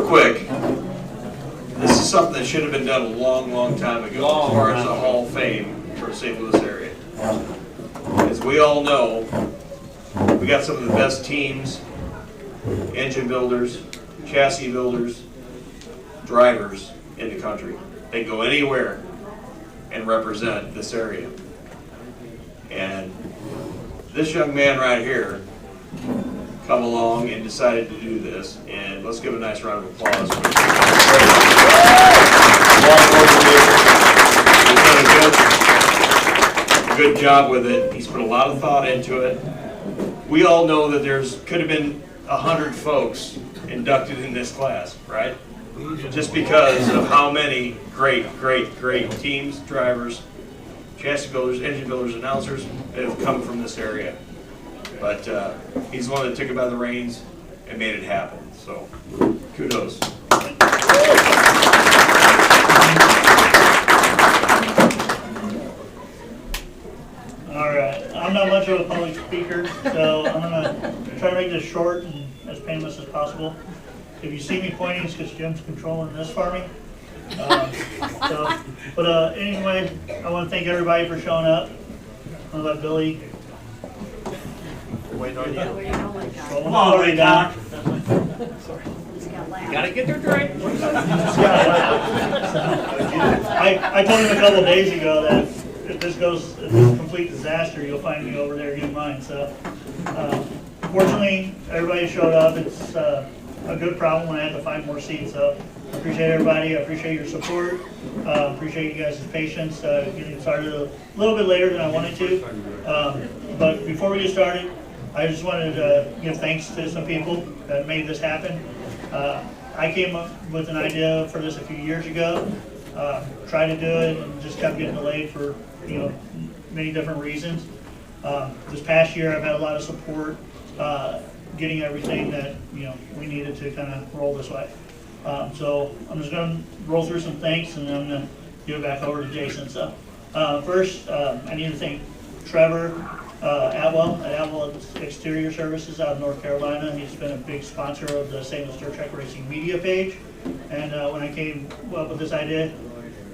quick, this is something that should have been done a long, long time ago as far as the Hall of Fame for St. Louis area. As we all know, we got some of the best teams, engine builders, chassis builders, drivers in the country. They go anywhere and represent this area. And this young man right here come along and decided to do this, and let's give a nice round of applause. He's done a good job with it. He's put a lot of thought into it. We all know that could have been 100 folks inducted in this class, right? Just because of how many great teams, drivers, chassis builders, engine builders, announcers that have come from this area. But he's the one that took it by the reins and made it happen. So, kudos. All right, I'm not much of a public speaker, so I'm gonna try to make this short and as painless as possible. If you see me pointing, it's because Jim's controlling this for me. Anyway, I want to thank everybody for showing up. I'm gonna let Billy. Wait on you. Come on, Laycock. Gotta get their drink. I told him a couple days ago that if this is a complete disaster, you'll find me over there getting mine. So, fortunately, everybody showed up. It's a good problem when I had to find more seats. So, I appreciate everybody. I appreciate your support. Appreciate you guys' patience. Getting started a little bit later than I wanted to. But before we get started, I just wanted to give thanks to some people that made this happen. I came up with an idea for this a few years ago. Tried to do it and just kept getting delayed for many different reasons. This past year, I've had a lot of support getting everything that we needed to kind of roll this way. So I'm just going to roll through some thanks and then I'm going to give it back over to Jason. So first, I need to thank Trevor Atwell at Atwell Exterior Services out of North Carolina. He's been a big sponsor of the St. Louis Dirt Track Racing media page. And when I came up with this idea,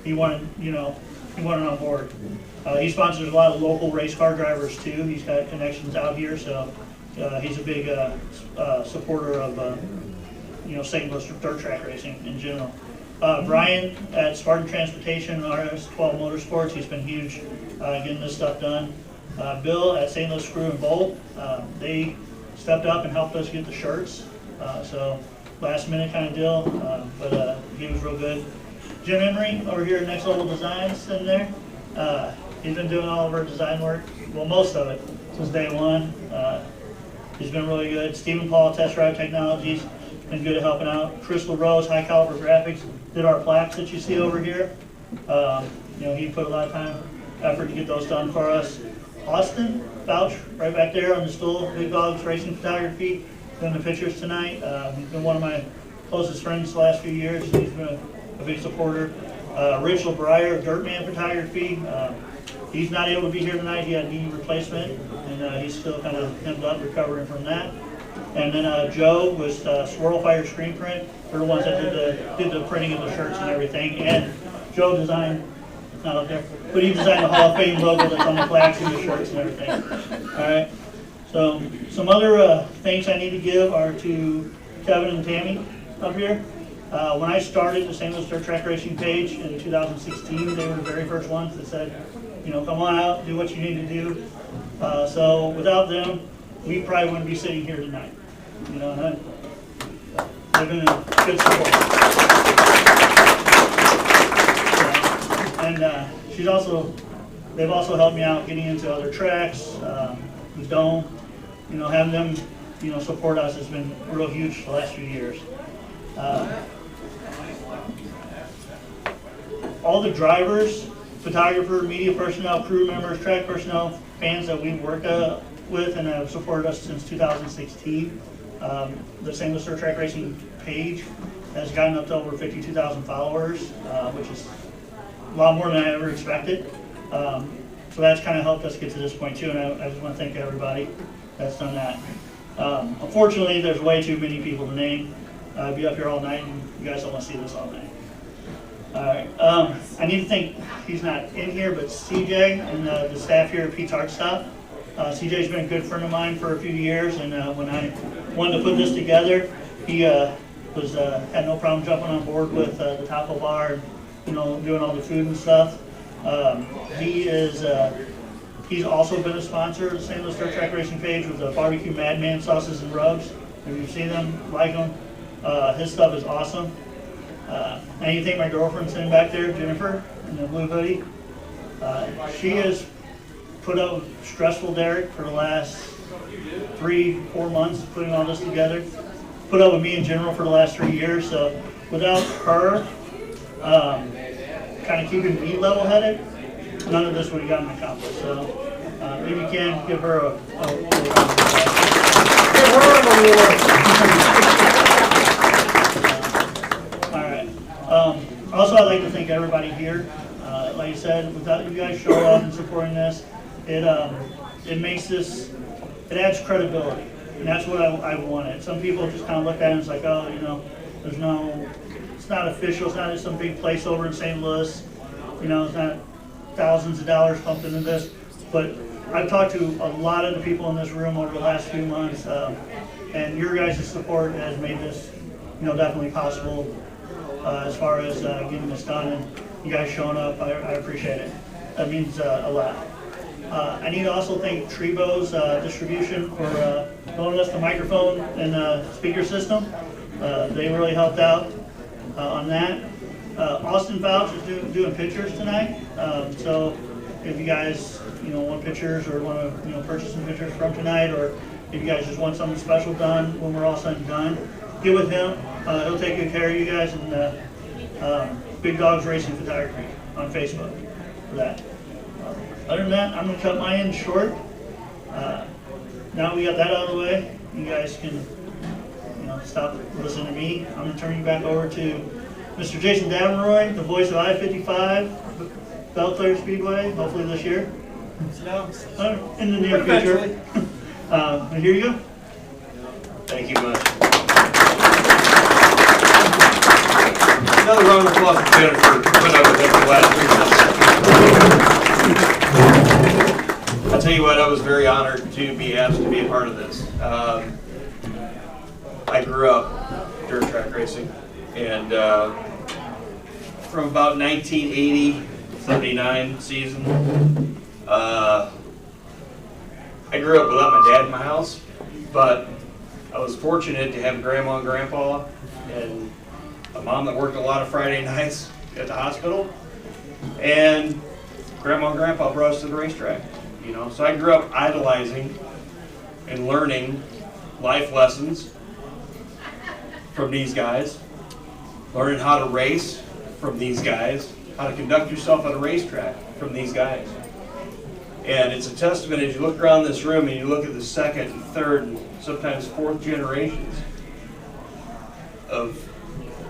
he wanted on board. He sponsors a lot of local race car drivers too. He's got connections out here, so he's a big supporter of St. Louis Dirt Track Racing in general. Brian at Spartan Transportation and RS12 Motorsports, he's been huge getting this stuff done. Bill at St. Louis Screw and Bolt, they stepped up and helped us get the shirts. So last minute kind of deal, but he was real good. Jim Emery over here at Next Level Designs in there. He's been doing all of our design work, well most of it, since day one. He's been really good. Stephen Paul, Test Drive Technologies, been good at helping out. Chris LaRose, High Caliber Graphics, did our plaques that you see over here. He put a lot of time, effort to get those done for us. Austin Bouch, right back there on the stool, Big Dogs Racing Photography, doing the pictures tonight. He's been one of my closest friends the last few years. He's been a big supporter. Rich LeBrier, Dirtman Photography. He's not able to be here tonight. He had a knee replacement, and he's still kind of hemmed up, recovering from that. And then Joe was Swirl Fire Screen Print. They're the ones that did the printing of the shirts and everything. And Joe designed, not up there, but he designed the Hall of Fame logo that's on the plaques and the shirts and everything. All right. So some other thanks I need to give are to Kevin and Tammy up here. When I started the St. Louis Dirt Track Racing page in 2016, they were the very first ones that said, come on out, do what you need to do. So without them, we probably wouldn't be sitting here tonight. They've been a good support. And they've also helped me out getting into other tracks, the Dome. Having them, support us has been real huge the last few years. All the drivers, photographer, media personnel, crew members, track personnel, fans that we've worked with and have supported us since 2016. The St. Louis Dirt Track Racing page has gotten up to over 52,000 followers, which is a lot more than I ever expected. So that's kind of helped us get to this point too, and I just want to thank everybody that's done that. Unfortunately, there's way too many people to name. I'll be up here all night, and you guys don't want to see this all night. All right. I need to thank, he's not in here, but CJ and the staff here at Pete's Art Stop. CJ's been a good friend of mine for a few years, and when I wanted to put this together, he had no problem jumping on board with the taco bar and, you know, doing all the food and stuff. He's also been a sponsor of the St. Louis Dirt Track Racing page with the Barbecue Madman sauces and rubs. If you've seen them, like them. His stuff is awesome. I need to thank my girlfriend sitting back there, Jennifer, in the blue hoodie. She has put up with stressful Derek for the last 3-4 months, putting all this together. Put up with me in general for the last 3 years. So without her kind of keeping me level-headed, none of this would have gotten accomplished. So maybe you can give her a all right. Also, I'd like to thank everybody here. Like I said, without you guys showing up and supporting this, it makes this, it adds credibility. And that's what I wanted. Some people just kind of look at it and it's like, oh, you know, there's no, it's not official. It's not at some big place over in St. Louis. You know, it's not thousands of dollars pumped into this. But I've talked to a lot of the people in this room over the last few months, and your guys' support has made this, you know, definitely possible as far as getting this done. And you guys showing up, I appreciate it. That means a lot. I need to also thank Trebo's distribution for loaning us the microphone and speaker system. They really helped out on that. Austin Fouch is doing pictures tonight. So if you guys, you know, want pictures or want to, you know, purchase some pictures from tonight, or if you guys just want something special done when we're all said and done, get with him. He'll take good care of you guys. And Big Dogs Racing Photography on Facebook for that. Other than that, I'm going to cut my end short. Now we got that out of the way, you guys can, you know, stop listening to me. I'm going to turn you back over to Mr. Jason Davenroy, the voice of I-55, Belle Claire Speedway, hopefully this year. In the near future. And here you go. Thank you much. Another round of applause for Jennifer for putting up with it for the last 3 months. I'll tell you what, I was very honored to be asked to be a part of this. I grew up dirt track racing, and from about 1980-79 season, I grew up without my dad in my house, but I was fortunate to have grandma and grandpa and a mom that worked a lot of Friday nights at the hospital, and grandma and grandpa brought us to the racetrack. You know, so I grew up idolizing and learning life lessons from these guys, learning how to race from these guys, how to conduct yourself at a racetrack from these guys. And it's a testament as you look around this room and you look at the second and third and sometimes fourth generations of,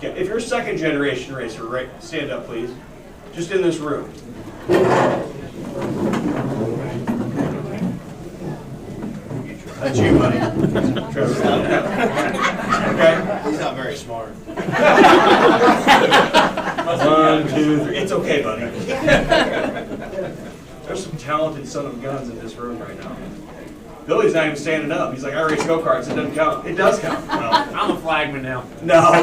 if you're a second generation racer, right, stand up please, just in this room. That's you, buddy. Okay? He's not very smart. 1, 2, 3. It's okay, buddy. There's some talented son of guns in this room right now. Billy's not even standing up. He's like, I race go-karts. It doesn't count. It does count. Well, I'm a flagman now. no.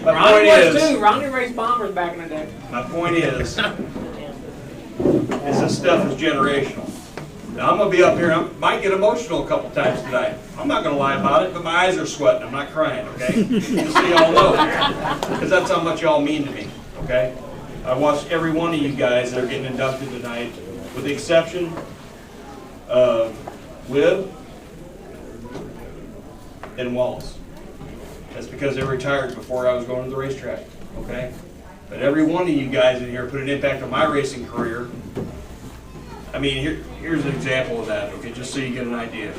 Ronnie was too. Ronnie raced bombers back in the day. My point is this stuff is generational. Now, I'm going to be up here, I might get emotional a couple times tonight. I'm not going to lie about it, but my eyes are sweating. I'm not crying, okay? Just so y'all know. Because that's how much y'all mean to me, okay? I watched every one of you guys that are getting inducted tonight, with the exception of Wib and Wallace. That's because they retired before I was going to the racetrack, okay? But every one of you guys in here put an impact on my racing career. I mean, here's an example of that, okay, just so you get an idea.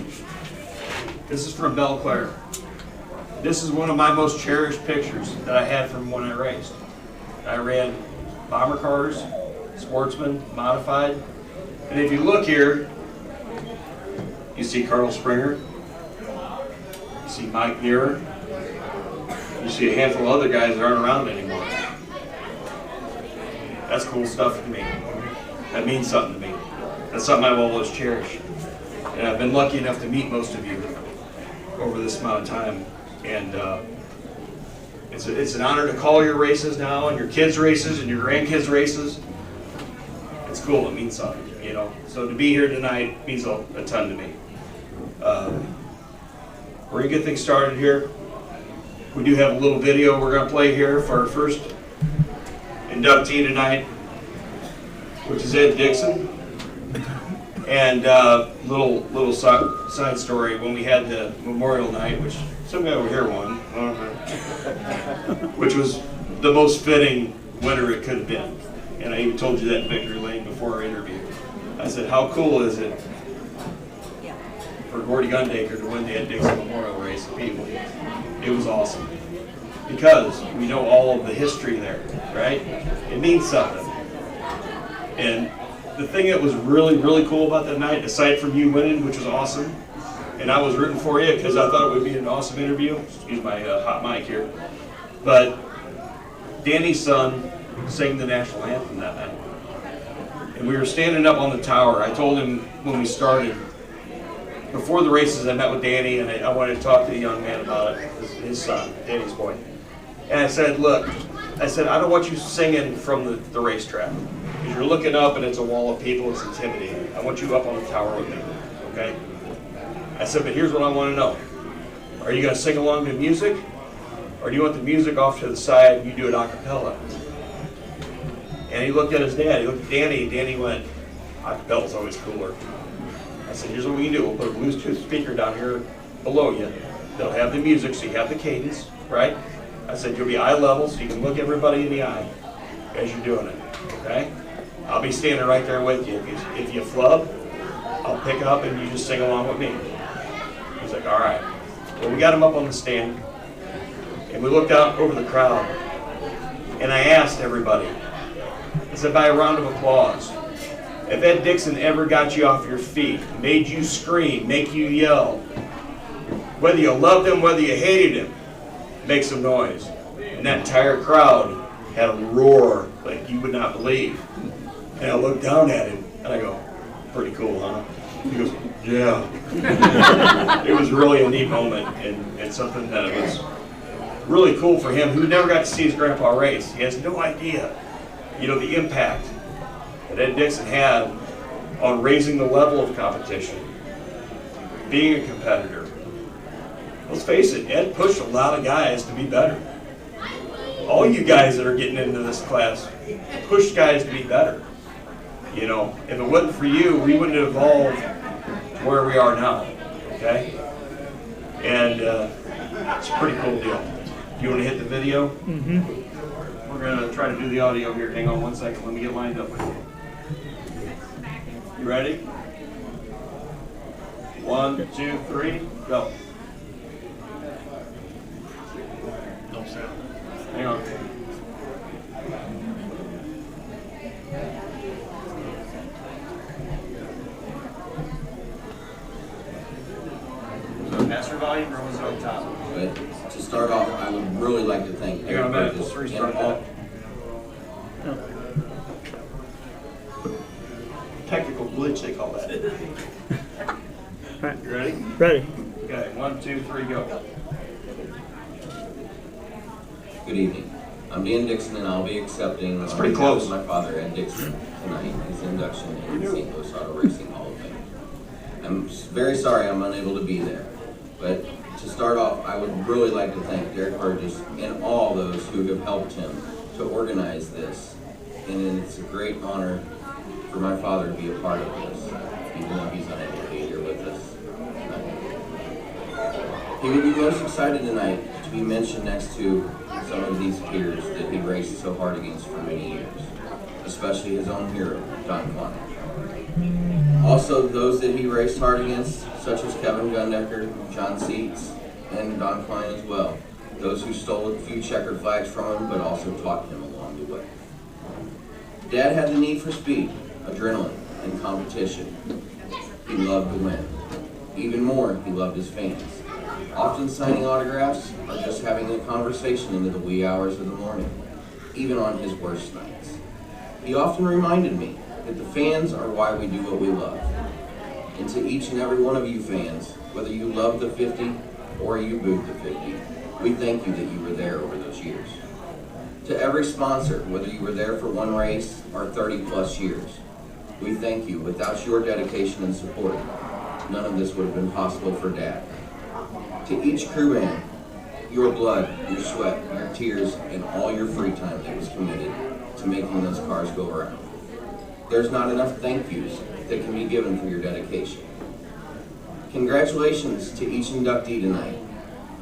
This is from Belle Claire. This is one of my most cherished pictures that I had from when I raced. I ran bomber cars, sportsman, modified. And if you look here, you see Carl Springer, you see Mike Muir, You see a handful of other guys that aren't around anymore. That's cool stuff to me. That means something to me. That's something I will always cherish. And I've been lucky enough to meet most of you over this amount of time. And it's an honor to call your races now, and your kids' races, and your grandkids' races. It's cool. It means something, you know. So to be here tonight means a ton to me. We're going to get things started here. We do have a little video we're going to play here for our first inductee tonight, which is Ed Dixon. And little side story, when we had the Memorial Night, which some guy over here won, which was the most fitting winner it could have been. And I even told you that in Victory Lane before our interview. I said, how cool is it for Gordy Gundaker to win the Ed Dixon Memorial Race at People? It was awesome. Because we know all of the history there, right? It means something. And the thing that was really, really cool about that night, aside from you winning, which was awesome, and I was rooting for you because I thought it would be an awesome interview. Excuse my hot mic here. But Danny's son sang the national anthem that night. And we were standing up on the tower. I told him when we started, before the races, I met with Danny, and I wanted to talk to the young man about it, his son, Danny's boy. And I said, look, I don't want you singing from the racetrack. Because you're looking up and it's a wall of people, it's intimidating. I want you up on the tower with me, okay? I said, but here's what I want to know. Are you going to sing along to music? Or do you want the music off to the side and you do it a cappella? And he looked at his dad, he looked at Danny, and Danny went, a cappella's always cooler. I said, here's what we can do. We'll put a Bluetooth speaker down here below you. They'll have the music, so you have the cadence, right? I said, you'll be eye level, so you can look everybody in the eye as you're doing it, okay? I'll be standing right there with you. If you flub, I'll pick up and you just sing along with me. He's like, all right. Well, we got him up on the stand, and we looked out over the crowd, and I asked everybody, I said, by a round of applause, if Ed Dixon ever got you off your feet, made you scream, make you yell, whether you loved him, whether you hated him, make some noise. And that entire crowd had a roar like you would not believe. And I looked down at him, and I go, pretty cool, huh? He goes, yeah. It was really a neat moment, and something that was really cool for him, who never got to see his grandpa race. He has no idea, you know, the impact that Ed Dixon had on raising the level of competition, being a competitor. Let's face it, Ed pushed a lot of guys to be better. All you guys that are getting into this class pushed guys to be better. You know, if it wasn't for you, we wouldn't have evolved to where we are now, okay? And it's a pretty cool deal. You want to hit the video? Mm-hmm. We're going to try to do the audio here. Hang on one second. Let me get lined up with you. You ready? 1, 2, 3, go. No sound. Hang on. Was it master volume or was it on top? But to start off, I would really like to thank Hang on a minute. Let's Burgess restart that. Technical glitch, they call that. You ready? Ready. Okay, 1, 2, 3, go. Good evening. I'm Dan Dixon, and I'll be accepting That's pretty close. my father, Ed Dixon, tonight, his induction in the St. Louis Auto Racing Hall of Fame. I'm very sorry I'm unable to be there, but to start off, I would really like to thank Derek Burgess and all those who have helped him to organize this, and it's a great honor for my father to be a part of this, even though he's unable to be here with us tonight. He would be most excited tonight to be mentioned next to some of these peers that he raced so hard against for many years, especially his own hero, Don Klein. Also, those that he raced hard against, such as Kevin Gundaker, John Seets, and Don Klein as well. Those who stole a few checkered flags from him, but also taught him along the way. Dad had the need for speed, adrenaline, and competition. He loved to win. Even more, he loved his fans. often signing autographs or just having a conversation into the wee hours of the morning, even on his worst nights. He often reminded me that the fans are why we do what we love. And to each and every one of you fans, whether you love the 50 or you booed the 50, we thank you that you were there over those years. To every sponsor, whether you were there for one race or 30 plus years, we thank you. Without your dedication and support, none of this would have been possible for Dad. To each crew man, your blood, your sweat, your tears, and all your free time that was committed to making those cars go around. There's not enough thank yous that can be given for your dedication. Congratulations to each inductee tonight.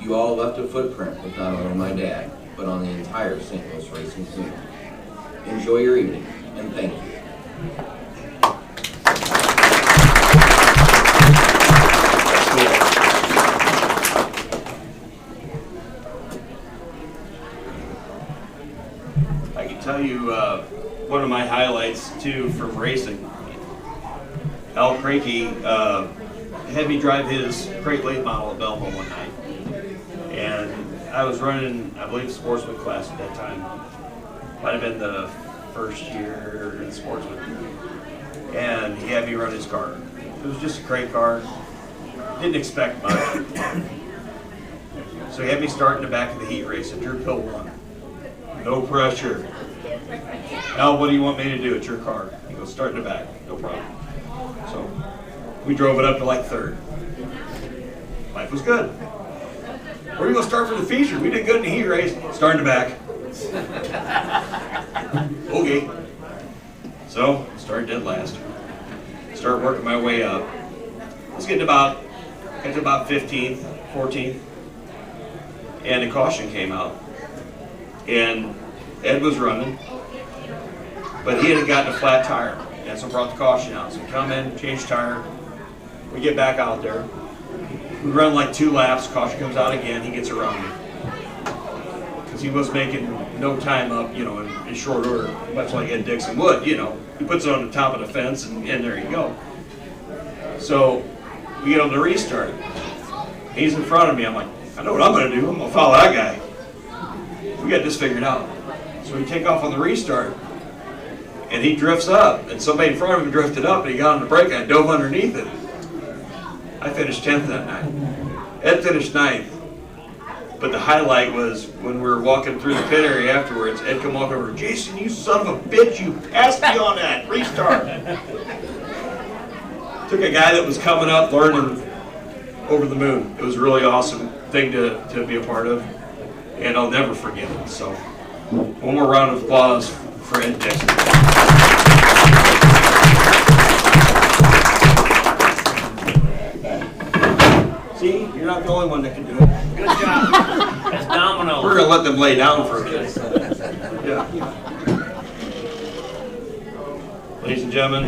You all left a footprint with not only my dad, but on the entire St. Louis racing community. Enjoy your evening, and thank you. I can tell you one of my highlights too from racing. Al Cranky had me drive his crate late model at Belleville one night, and I was running, I believe, sportsman class at that time. Might have been the first year in sportsman, and he had me run his car. It was just a crate car. Didn't expect much. So he had me start in the back of the heat race at Drew Pill 1. No pressure. Al, what do you want me to do? It's your car. He goes, start in the back. No problem. So we drove it up to like third. Life was good. Where are you going to start for the feature? We did good in the heat race. Start in the back. Okay. So started dead last. Started working my way up. I was getting about 15th, 14th. And a caution came out. And Ed was running, but he had gotten a flat tire. And so brought the caution out. So we come in, change tire. We get back out there. We run like 2 laps. Caution comes out again. He gets around me. Because he was making no time up, in short order, much like Ed Dixon would, He puts it on the top of the fence, and there you go. So we get on the restart. He's in front of me. I'm like, I know what I'm going to do. I'm going to follow that guy. We got this figured out. So we take off on the restart, and he drifts up, and somebody in front of him drifted up, and he got on the brake, and I dove underneath it. I finished 10th that night. Ed finished 9th. But the highlight was when we were walking through the pit area afterwards, Ed come walking over, Jason, you son of a bitch, you passed me on that restart. Took a guy that was coming up, learning, over the moon. It was a really awesome thing to be a part of, and I'll never forget it. So, one more round of applause for Ed Dixon. See, you're not the only one that can do it. Good job. That's domino. We're gonna let them lay down for a minute. Yeah. Ladies and gentlemen,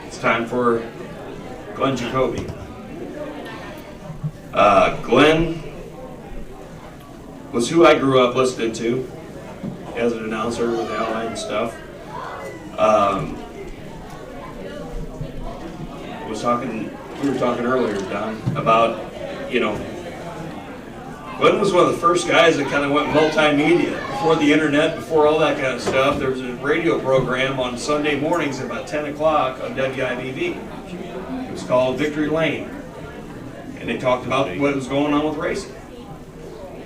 it's time for Glen Jacoby. Glen was who I grew up listening to as an announcer with Allied and stuff. We were talking earlier, Don, about, Glen was one of the first guys that kind of went multimedia. Before the internet, before all that kind of stuff, there was a radio program on Sunday mornings at about 10 o'clock on WIBV. It was called Victory Lane. And they talked about what was going on with racing.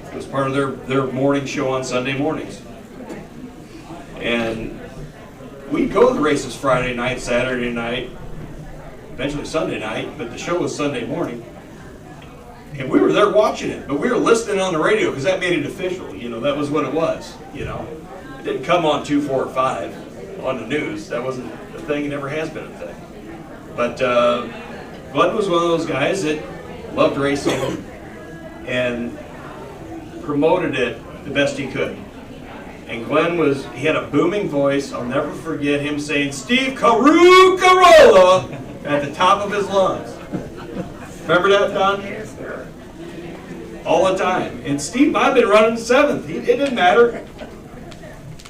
It was part of their morning show on Sunday mornings. And we'd go to the races Friday night, Saturday night, eventually Sunday night, but the show was Sunday morning. And we were there watching it, but we were listening on the radio because that made it official. That was what it was. It didn't come on 2, 4, or 5 on the news. That wasn't a thing. It never has been a thing. But Glen was one of those guys that loved racing and promoted it the best he could. And Glen he had a booming voice. I'll never forget him saying, Steve Carucarola at the top of his lungs. Remember that, Don? Yes, sir. All the time. And Steve might have been running 7th. It didn't matter.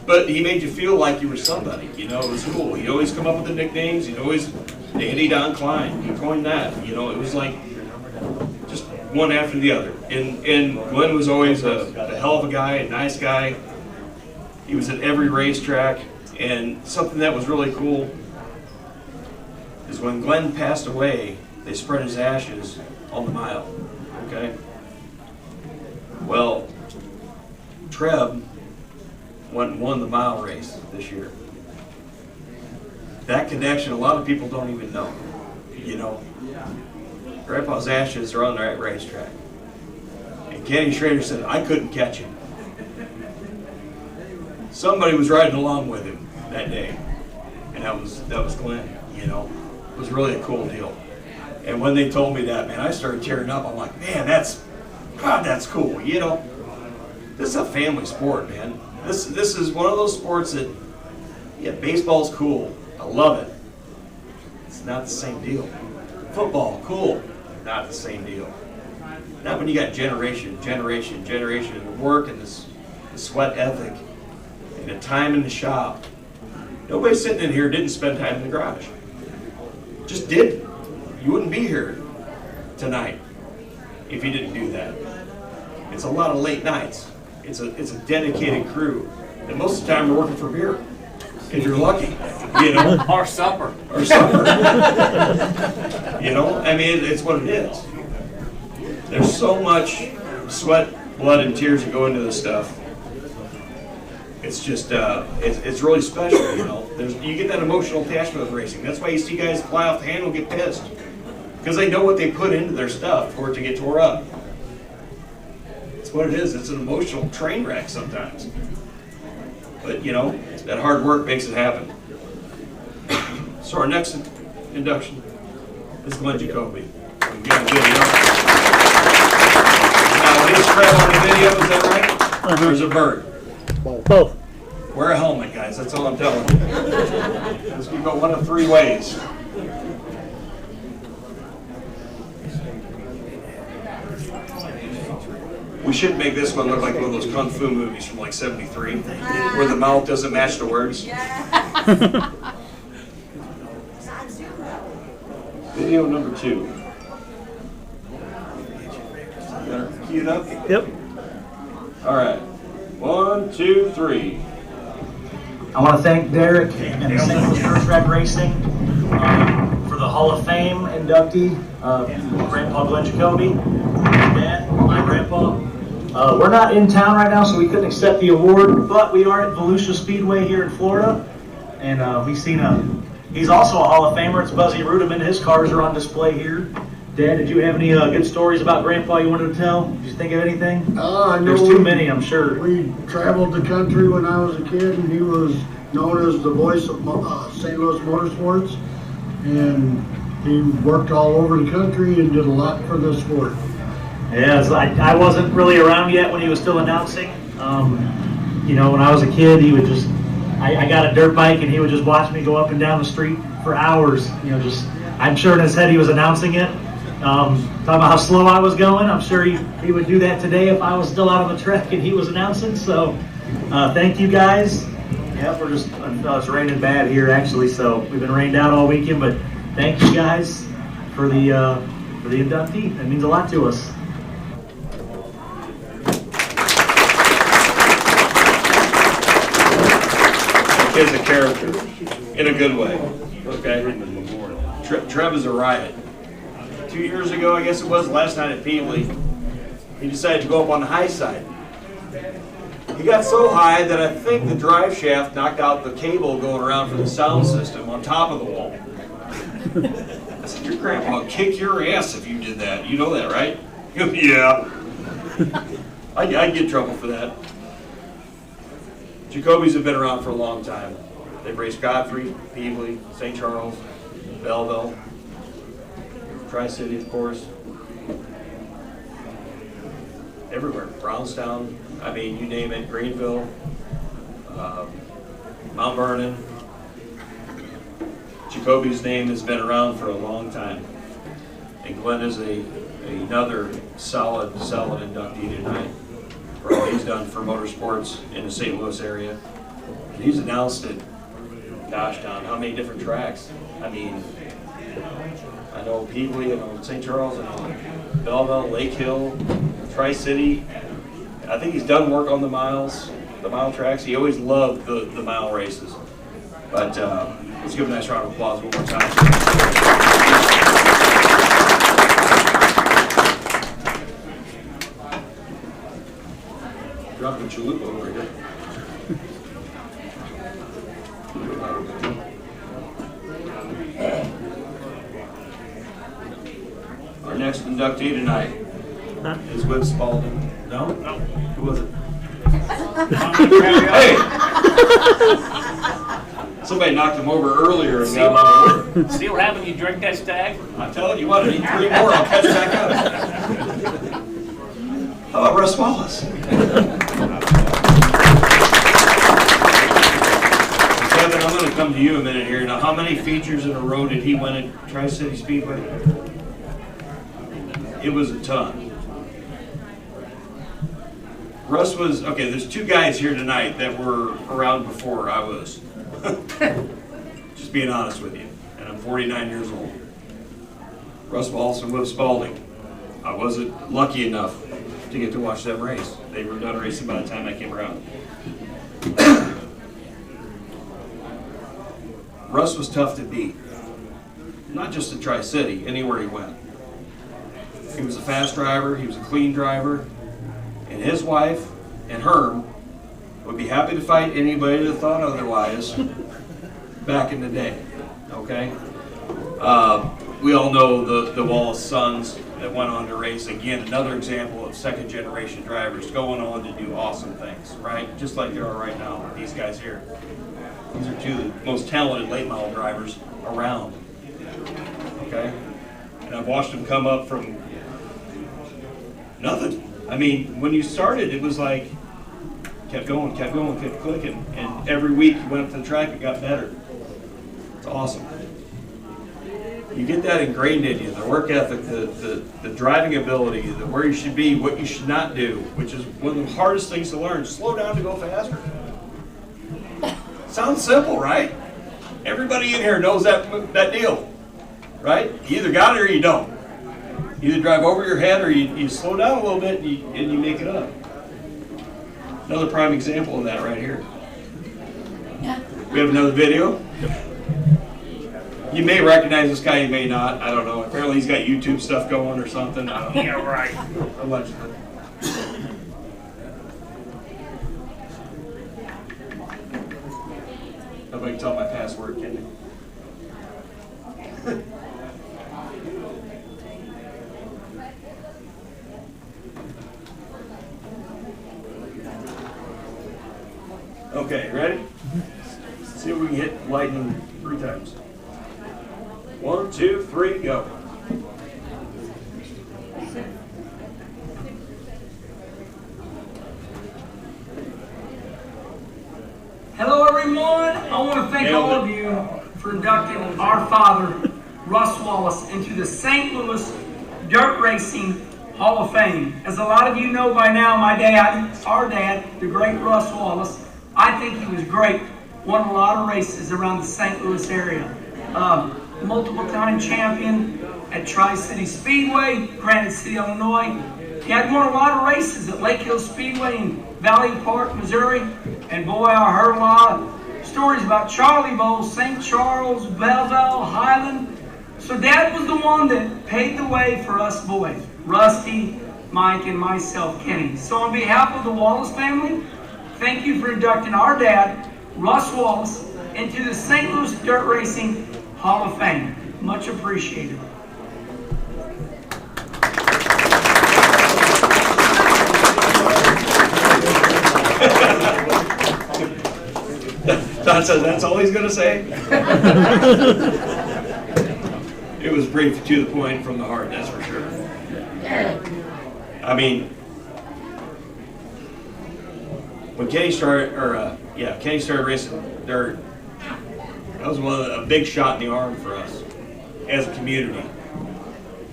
But he made you feel like you were somebody. It was cool. He'd always come up with the nicknames. He'd always, Danny Don Klein. He coined that. It was like one after the other. And Glenn was always a hell of a guy, a nice guy. He was at every racetrack. And something that was really cool is when Glenn passed away, they spread his ashes on the mile, okay? Well, Treb went and won the mile race this year. That connection, a lot of people don't even know, you know. Grandpa's ashes are on the right racetrack. And Kenny Schrader said, I couldn't catch him. Somebody was riding along with him that day, and that was Glenn, you know. It was really a cool deal. And when they told me that, man, I started tearing up. I'm like, man, that's cool, you know. This is a family sport, man. This is one of those sports that, yeah, baseball's cool. I love it. It's not the same deal. Football, cool. Not the same deal. Not when you got generation of work and this sweat ethic and the time in the shop. Nobody sitting in here didn't spend time in the garage. Just didn't. You wouldn't be here tonight if you didn't do that. It's a lot of late nights. It's a dedicated crew. And most of the time we're working for beer. If you're lucky, you know. Or supper. Or supper. You know, I mean, it's what it is. There's so much sweat, blood, and tears that go into this stuff. It's just, it's really special, you know. You get that emotional attachment with racing. That's why you see guys fly off the handle and get pissed. Because they know what they put into their stuff for it to get tore up. It's what it is. It's an emotional train wreck sometimes. But, you know, that hard work makes it happen. So our next induction is Glen Jacoby. We got a video. Now, his trail on the video, is that right? Or is it a bird? Both. Wear a helmet, guys. That's all I'm telling you. This can go one of three ways. We should make this one look like one of those kung fu movies from like '73, where the mouth doesn't match the words. Video number 2. You got it queued up? Yep. All right. 1, 2, 3. I want to thank Derek and St. Louis Dirt Track Racing for the Hall of Fame inductee, Grandpa Glen Jacoby, Dad, my grandpa. We're not in town right now, so we couldn't accept the award, but we are at Volusia Speedway here in Florida, and we've seen he's also a Hall of Famer. It's Buzzy Rudiman. His cars are on display here. Dad, did you have any good stories about Grandpa you wanted to tell? Did you think of anything? I know There's too many, I'm sure. We traveled the country when I was a kid, and he was known as the voice of St. Louis Motorsports, and he worked all over the country and did a lot for the sport. Yeah, I wasn't really around yet when he was still announcing. You know, when I was a kid, he would just, I got a dirt bike and he would just watch me go up and down the street for hours. You know, just, I'm sure in his head he was announcing it. Talking about how slow I was going. I'm sure he would do that today if I was still out on the track and he was announcing. So thank you guys. Yeah, we're just, it's raining bad here actually, so we've been rained out all weekend, but thank you guys for the inductee. That means a lot to us. Is a character in a good way. Okay. Trev is a riot. 2 years ago, I guess it was, last night at Peebly, he decided to go up on the high side. He got so high that I think the drive shaft knocked out the cable going around for the sound system on top of the wall. I said, your grandpa would kick your ass if you did that. You know that, right? He goes, yeah. I'd get in trouble for that. Jacobys have been around for a long time. They've raced Godfrey, Peebly, St. Charles, Belleville, Tri-City, of course. Everywhere. Brownstown, I mean, you name it, Greenville, Mount Vernon. Jacoby's name has been around for a long time. And Glenn is another solid inductee tonight for all he's done for motorsports in the St. Louis area. And he's announced it, gosh, down how many different tracks. I mean, I know Peebly, I know St. Charles, I know Belleville, Lake Hill, Tri-City. I think he's done work on the mile tracks. He always loved the mile races. But let's give him a nice round of applause one more time. Drop the chalupa over here. Our next inductee tonight is Wib Spalding. No? No. Who was it? Hey! Somebody knocked him over earlier and got him over. Still having you drink that stag? I'm telling you what, I need 3 more, I'll catch back up. How about Russ Wallace? Kevin, I'm going to come to you a minute here. Now, how many features in a row did he win at Tri-City Speedway? It was a ton. Russ was, okay, there's 2 guys here tonight that were around before I was. Just being honest with you. And I'm 49 years old. Russ Wallace and Wib Spalding. I wasn't lucky enough to get to watch them race. They were done racing by the time I came around. Russ was tough to beat. Not just at Tri-City, anywhere he went. He was a fast driver, he was a clean driver, and his wife and Herm would be happy to fight anybody that thought otherwise back in the day, okay? We all know the Wallace sons that went on to race. Again, another example of second generation drivers going on to do awesome things, right? Just like there are right now, these guys here. These are 2 of the most talented late model drivers around, okay? And I've watched them come up from nothing. I mean, when you started, it was like, kept going, kept clicking. And every week you went up to the track, it got better. It's awesome. You get that ingrained in you, the work ethic, the driving ability, the where you should be, what you should not do, which is one of the hardest things to learn. Slow down to go faster. Sounds simple, right? Everybody in here knows that deal, right? You either got it or you don't. You either drive over your head or you slow down a little bit and you make it up. Another prime example of that right here. We have another video. You may recognize this guy, you may not. I don't know. Apparently he's got YouTube stuff going or something. I don't know. Yeah, right. Allegedly. Nobody can tell my password, can you? Okay, ready? Let's see if we can hit lightning 3 times. 1, 2, 3, go. Hello everyone, I want to thank all of you for inducting our father, Russ Wallace, into the St. Louis Dirt Racing Hall of Fame. As a lot of you know by now, my dad, our dad, the great Russ Wallace, I think he was great. Won a lot of races around the St. Louis area. Multiple time champion at Tri-City Speedway, Granite City, Illinois. He had won a lot of races at Lake Hill Speedway in Valley Park, Missouri. And boy, I heard a lot of stories about Charlie Bowl, St. Charles, Belleville, Highland. So Dad was the one that paved the way for us boys, Rusty, Mike, and myself, Kenny. So on behalf of the Wallace family, thank you for inducting our dad, Russ Wallace, into the St. Louis Dirt Racing Hall of Fame. Much appreciated. Don says that's all he's going to say. It was brief, to the point, from the heart, that's for sure. I mean, when Kenny started, Kenny started racing dirt, that was a big shot in the arm for us as a community.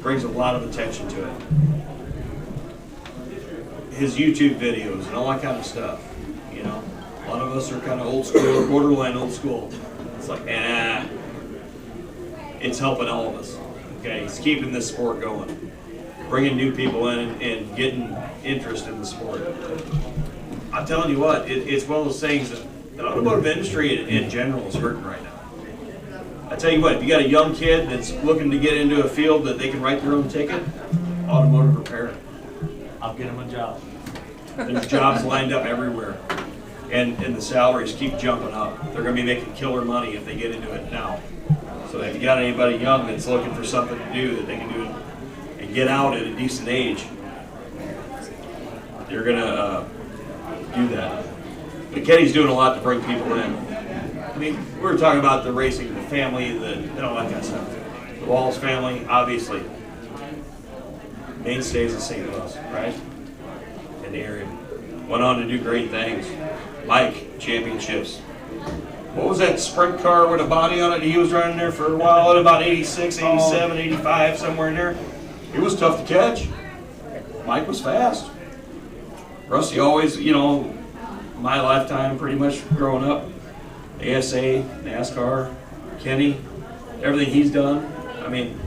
Brings a lot of attention to it. His YouTube videos and all that kind of stuff, you know. A lot of us are kind of old school, borderline old school. It's like, it's helping all of us. Okay, it's keeping this sport going, bringing new people in and getting interest in the sport. I'm telling you what, it's one of those things that the automotive industry in general is hurting right now. I tell you what, if you got a young kid that's looking to get into a field that they can write their own ticket, automotive repair. I'll get him a job. There's jobs lined up everywhere, and the salaries keep jumping up. They're going to be making killer money if they get into it now. So if you got anybody young that's looking for something to do that they can do and get out at a decent age, you're going to do that. But Kenny's doing a lot to bring people in. I mean, we were talking about the racing, the family, all that kind of stuff. The Wallace family, obviously, mainstays of St. Louis, right? In the area. Went on to do great things. Mike, championships. What was that sprint car with a body on it? He was running there for a while, at about 86, 87, 85, somewhere in there. It was tough to catch. Mike was fast. Rusty always, my lifetime pretty much growing up, ASA, NASCAR, Kenny, everything he's done. I mean,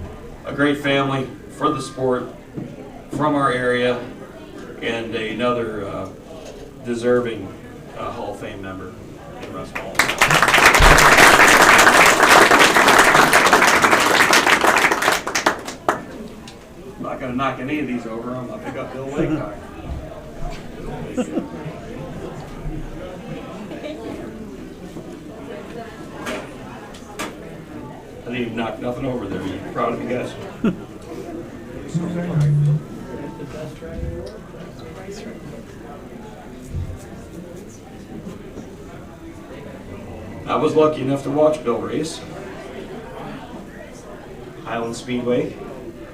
a great family for the sport, from our area, and another deserving Hall of Fame member in Russ Wallace. I'm not going to knock any of these over. I'm going to pick up Bill Laycock. I didn't even knock nothing over there. You're proud of you guys? I was lucky enough to watch Bill race. Highland Speedway,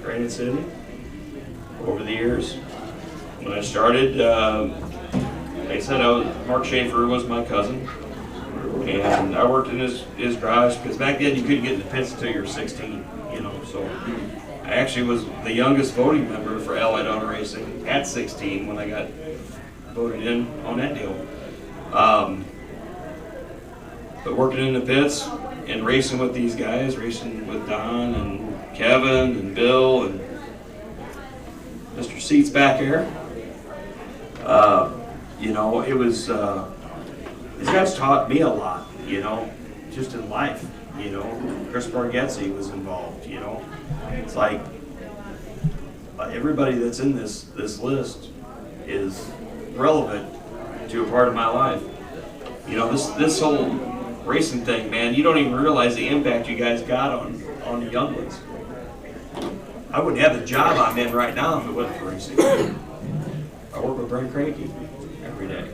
Granite City, over the years. When I started, like I said, Mark Schaefer was my cousin. And I worked in his garage, because back then you couldn't get in the pits until you were 16, so I actually was the youngest voting member for Allied Auto Racing at 16 when I got voted in on that deal. But working in the pits and racing with these guys, racing with Don and Kevin and Bill and Mr. Seets back here, it was, these guys taught me a lot, just in life, Chris Bargetzi was involved, It's like everybody that's in this list is relevant to a part of my life. This whole racing thing, man, you don't even realize the impact you guys got on the young ones. I wouldn't have the job I'm in right now if it wasn't for racing. I work with Brent Cranky every day.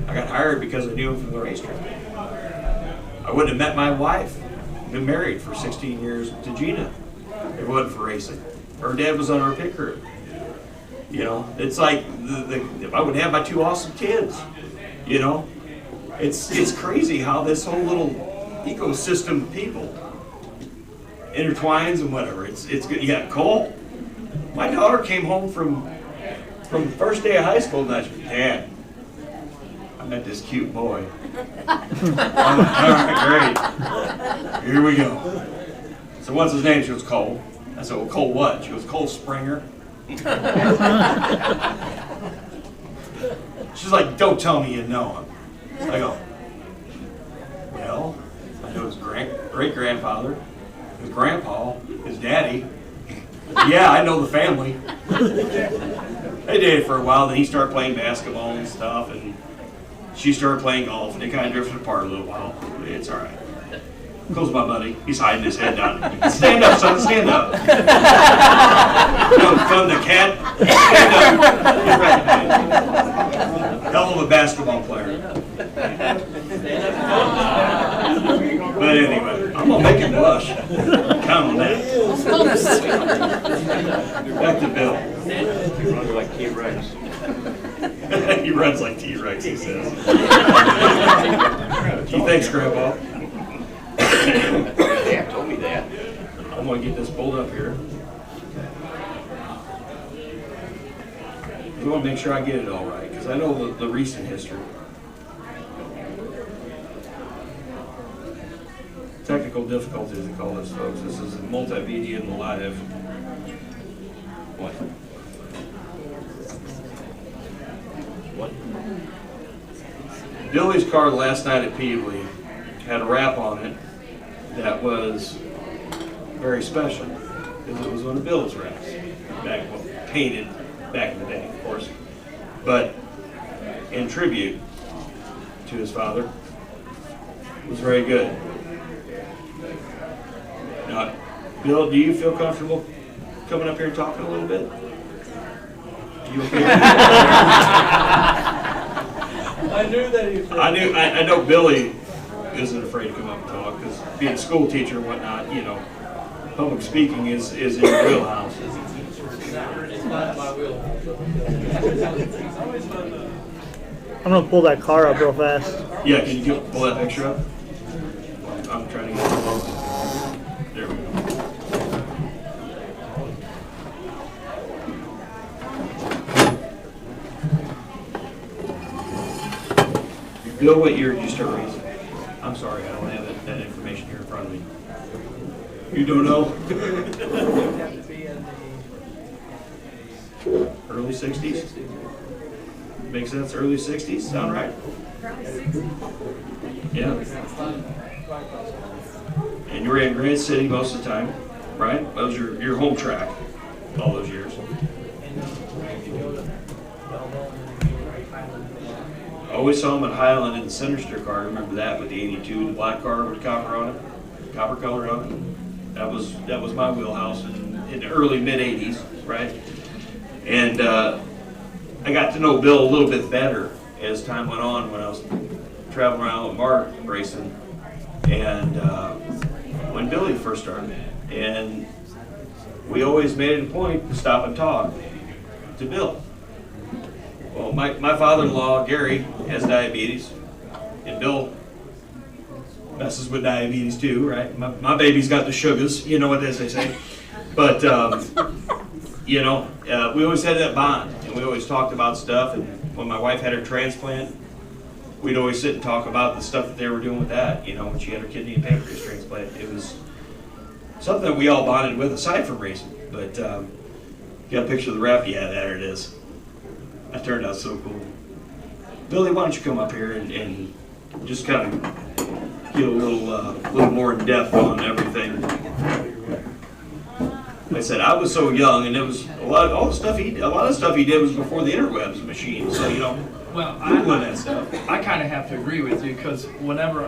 I got hired because I knew him from the racetrack. I wouldn't have met my wife, been married for 16 years to Gina, if it wasn't for racing. Her dad was on our pit crew. It's like if I would have my two awesome kids, it's crazy how this whole little ecosystem of people intertwines and whatever. It's good. You got Cole. My daughter came home from the first day of high school, and I said, Dad, I met this cute boy. All right, great. Here we go. So what's his name? She goes, Cole. I said, well, Cole what? She goes, Cole Springer. She's like, don't tell me you know him. I go, well, I know his great-grandfather, his grandpa, his daddy. Yeah, I know the family. They dated for a while, then he started playing basketball and stuff, and she started playing golf, and they kind of drifted apart a little while. It's all right. Cole's my buddy. He's hiding his head down. Stand up, son. Stand up. From the cat. Stand up. Hell of a basketball player. But anyway, I'm going to make him blush. Count on that. Back to Bill. He runs like T-Rex. He runs like T-Rex, he says. Gee, thanks, Grandpa. Dad told me that. I'm going to get this pulled up here. I want to make sure I get it all right, because I know the recent history. technical difficulties, they call this, folks. This is multimedia and live. What? Billy's car last night at Peebly had a wrap on it that was very special because it was one of Bill's wraps, painted back in the day, of course, but in tribute to his father. It was very good. Now, Bill, do you feel comfortable coming up here and talking a little bit? You okay? I knew that he was. I know Billy isn't afraid to come up and talk because being a school teacher and whatnot, you know, public speaking is in your wheelhouse. It's not my wheel. I'm gonna pull that car up real fast. Yeah, can you pull that picture up? I'm trying to get it close. There we go. Bill, what year did you start racing? I'm sorry, I don't have that information here in front of me. You don't know? Early 60s? Makes sense, early 60s, sound right? Yeah. And you were in Grand City most of the time, right? That was your home track all those years. I always saw him at Highland in the Sinister car. I remember that with the 82, the black car with copper on it, copper color on it. That was my wheelhouse in the early mid 80s, right? And I got to know Bill a little bit better as time went on when I was traveling around with Mark racing, and when Billy first started, and we always made it a point to stop and talk to Bill. Well, my father-in-law, Gary, has diabetes, and Bill messes with diabetes too, right? My baby's got the sugars, you know what they say. But, you know, we always had that bond, and we always talked about stuff, and when my wife had her transplant, we'd always sit and talk about the stuff that they were doing with that, you know, when she had her kidney and pancreas transplant. It was something that we all bonded with aside from racing. But, got a picture of the wrap? Yeah, there it is. That turned out so cool. Billy, why don't you come up here and just kind of get a little more in depth on everything. Like I said, I was so young, and it was a lot of stuff he did was before the interwebs machine. So you know, Well, Googling that stuff. I kind of have to agree with you because whenever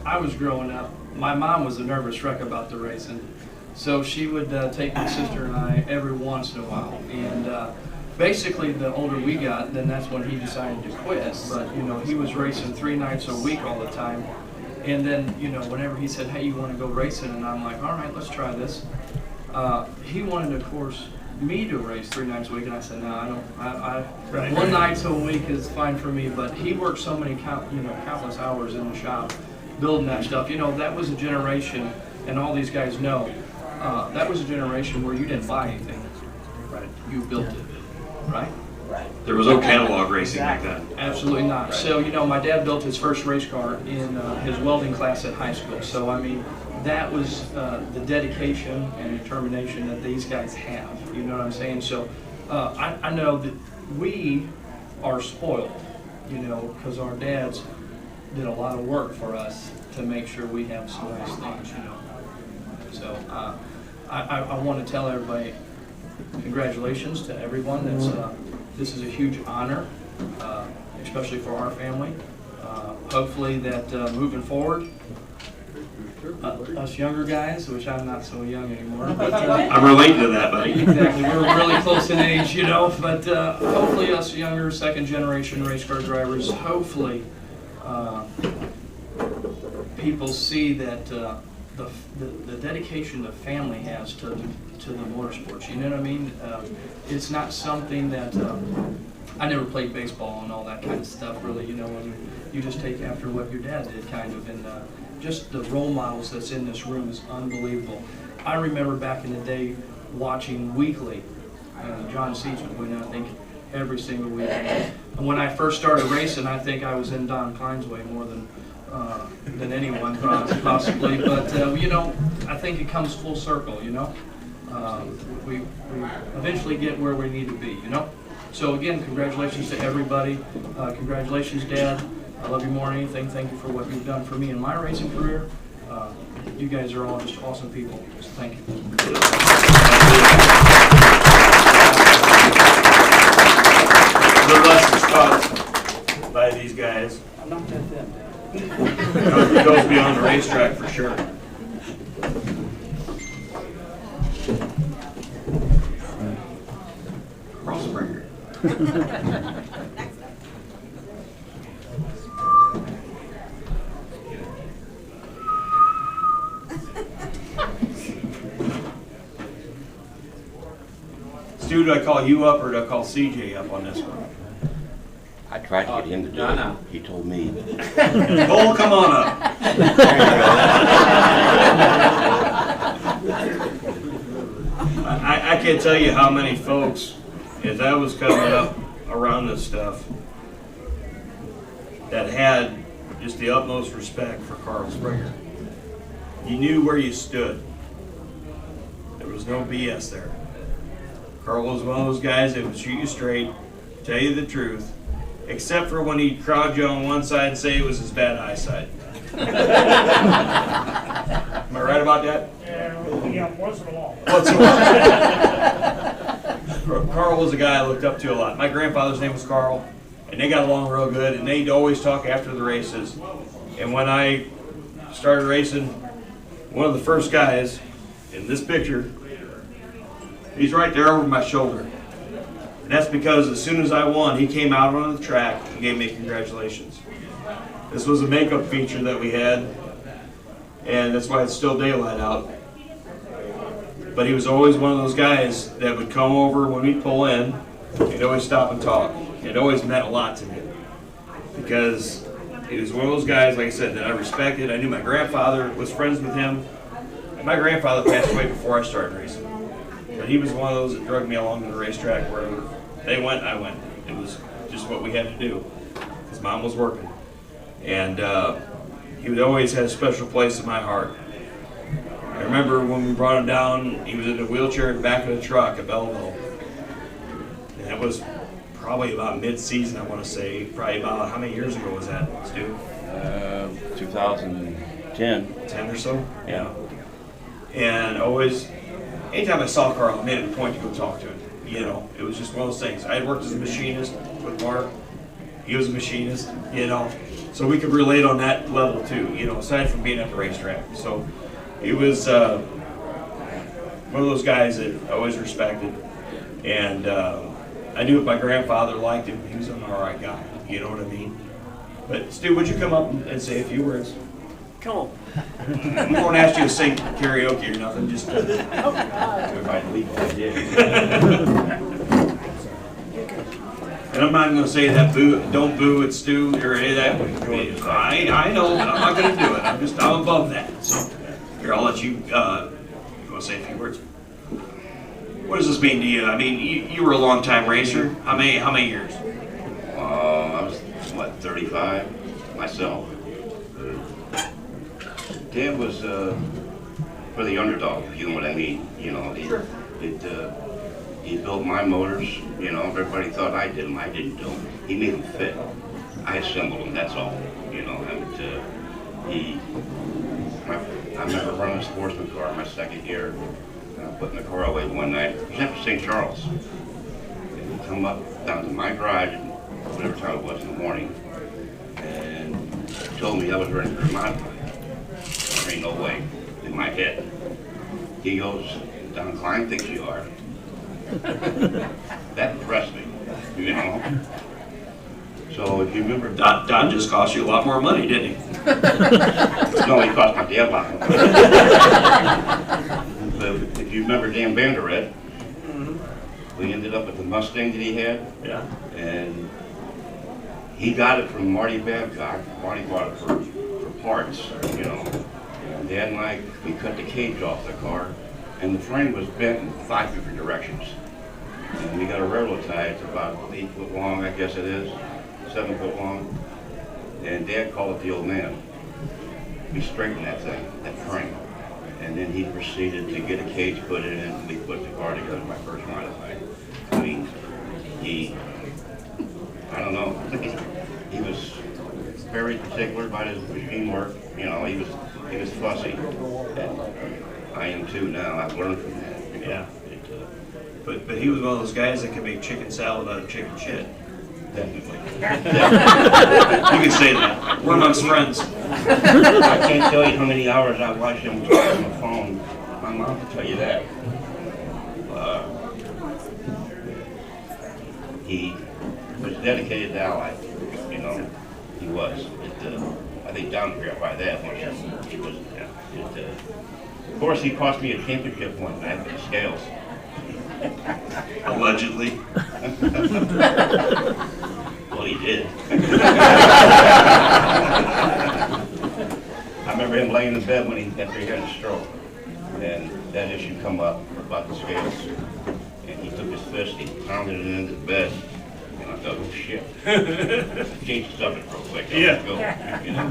I was growing up, my mom was a nervous wreck about the racing. So she would take my sister and I every once in a while. And basically, the older we got, then that's when he decided to quit. But, you know, he was racing 3 nights a week all the time. And then, you know, whenever he said, hey, you want to go racing? And I'm like, all right, let's try this. He wanted, of course, me to race 3 nights a week, and I said, no, I don't. Right. 1 night a week is fine for me. But he worked so many, countless hours in the shop building that stuff. You know, that was a generation, and all these guys know, that was a generation where you didn't buy anything. Right. You built it. Right. There was no catalog racing back then. Absolutely not. Right. So, you know, my dad built his first race car in his welding class at high school. So, I mean, that was the dedication and determination that these guys have. You know what I'm saying? So, I know that we are spoiled, you know, because our dads did a lot of work for us to make sure we have some nice things, you know. So, I want to tell everybody, congratulations to everyone. This is a huge honor, especially for our family. Hopefully that moving forward, us younger guys, which I'm not so young anymore. But, I'm relating to that, buddy. Exactly, we're really close in age, you know. But hopefully us younger second-generation race car drivers, hopefully people see that the dedication the family has to the motorsports. You know what I mean? It's not something that I never played baseball and all that kind of stuff, really. You know, and you just take after what your dad did, kind of, and just the role models that's in this room is unbelievable. I remember back in the day watching weekly. John Seets would win, I think, every single week. And when I first started racing, I think I was in Don Klein's way more than than anyone possibly. But you know, I think it comes full circle. You know, we eventually get where we need to be. You know. So again, congratulations to everybody. Congratulations, Dad. I love you more than anything. Thank you for what you've done for me in my racing career. You guys are all just awesome people. So thank you. The lessons taught by these guys. I'm not that thin. It goes beyond the racetrack for sure. Crossbringer. Stu, do I call you up or do I call CJ up on this one? I tried to get him to do it. He told me. Cole, come on up. I can't tell you how many folks, as I was coming up around this stuff, that had just the utmost respect for Carl Springer. You knew where you stood. There was no BS there. Carl was one of those guys that would shoot you straight, tell you the truth, except for when he'd crowd you on one side and say it was his bad eyesight. Am I right about that? Yeah, once in a while. Once in a while. Carl was a guy I looked up to a lot. My grandfather's name was Carl, and they got along real good, and they'd always talk after the races. And when I started racing, one of the first guys in this picture, he's right there over my shoulder. And that's because as soon as I won, he came out on the track and gave me congratulations. This was a makeup feature that we had, and that's why it's still daylight out. But he was always one of those guys that would come over when we'd pull in. He'd always stop and talk. It always meant a lot to me because he was one of those guys, like I said, that I respected. I knew my grandfather was friends with him. And my grandfather passed away before I started racing. But he was one of those that drugged me along to the racetrack wherever they went, I went. It was just what we had to do because Mom was working. And he would always have a special place in my heart. I remember when we brought him down, he was in a wheelchair in the back of the truck at Belleville. And that was probably about mid-season, I want to say. Probably about, how many years ago was that, Stu? 2010. 10 or so? Yeah. And always, anytime I saw Carl, I made it a point to go talk to him. You know, it was just one of those things. I had worked as a machinist with Mark. He was a machinist, you know. So we could relate on that level too, you know, aside from being at the racetrack. So he was one of those guys that I always respected. And I knew if my grandfather liked him, he was an all right guy. You know what I mean? But Stu, would you come up and say a few words? Come on. I'm going to ask you to sing karaoke or nothing. Just If I believe I did. And I'm not going to say that boo, don't boo at Stu or any of that. I know, but I'm not going to do it. I'm above that. So here, I'll let you. You want to say a few words? What does this mean to you? I mean, you were a long time racer. How many years? I was, 35 myself. Dad was for the underdog, if you know what I mean. You know, he built my motors. You know, everybody thought I did them. I didn't do them. He made them fit. I assembled them. That's all. You know, and I remember running a sportsman car my second year. Putting the car away one night. It was after St. Charles. And he come up down to my garage, whatever time it was in the morning, and told me I was ready for a modify. There ain't no way in my head. He goes, Don Klein thinks you are. That impressed me, you know. So if you remember, Don just cost you a lot more money, didn't he? No, he cost my dad a lot more. But if you remember Dan Vanderett, we ended up with the Mustang that he had. Yeah. And he got it from Marty Babcock. Marty bought it for parts, you know. And Dad and I, we cut the cage off the car, and the frame was bent in 5 different directions. And we got a railroad tie. It's about 8 foot long, I guess it is, 7 foot long. And Dad called it the old man. We straightened that thing, that frame. And then he proceeded to get a cage put in and we put the car together, my first ride of it. I mean, I don't know, he was very particular about his machine work. You know, he was fussy. And I am too now. I've learned from that. You know? Yeah. But he was one of those guys that could make chicken salad out of chicken shit. Definitely. You can say that. We're amongst friends. I can't tell you how many hours I watched him talk on the phone. My mom can tell you that. He was dedicated to Ally. You know, he was. I think down here by that much he was. Of course, he cost me a championship one night with the scales. Allegedly. Well, he did. I remember him laying in bed when after he had a stroke, and that issue come up about the scales, and he took his fist, he pounded it into the bed, and I thought, oh shit. Change the subject real quick. Yeah. Go, you know.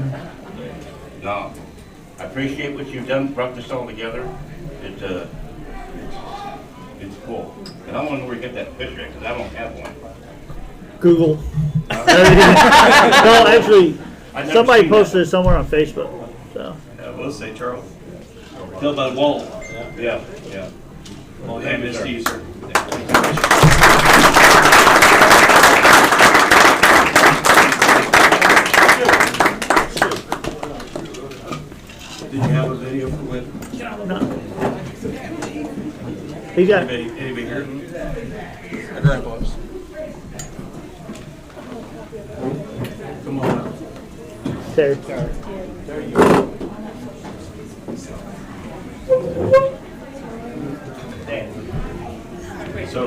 No, I appreciate what you've done, brought this all together. It's cool. And I want to know where you get that picture, because I don't have one. Google. No, actually, I've never somebody seen posted it somewhere on Facebook. So. Yeah, we'll say Charles. Tell by the wall. Yeah. Well, hey, Miss Steve, sir. Did you have a video for Wib? No. He got. Anybody here? My grandpa's. Come on up. There. There you go. So,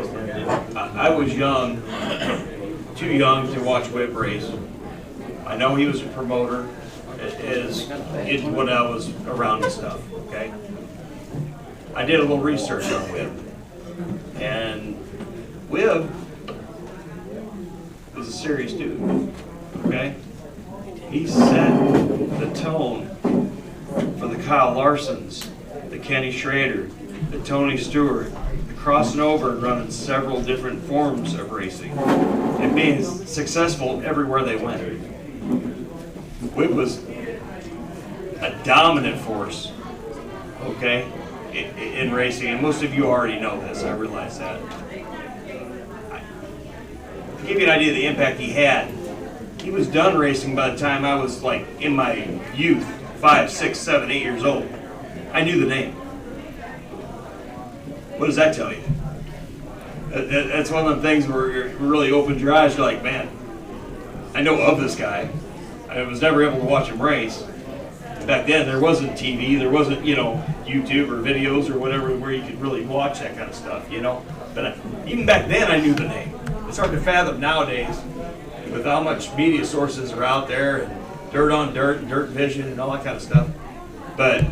I was young, too young to watch Wib race. I know he was a promoter when I was around and stuff, okay? I did a little research on Wib. And Wib is a serious dude, okay? He set the tone for the Kyle Larsons, the Kenny Schrader, the Tony Stewart, the crossing over and running several different forms of racing and being successful everywhere they went. Wib was a dominant force, okay, in racing, and most of you already know this, I realize that. To give you an idea of the impact he had, he was done racing by the time I was like in my youth, 5, 6, 7, 8 years old. I knew the name. What does that tell you? That's one of the things where it really opens your eyes. You're like, man, I know of this guy. I was never able to watch him race. Back then, there wasn't TV, there wasn't, YouTube or videos or whatever where you could really watch that kind of stuff, But even back then, I knew the name. It's hard to fathom nowadays with how much media sources are out there and dirt on dirt and dirt vision and all that kind of stuff. But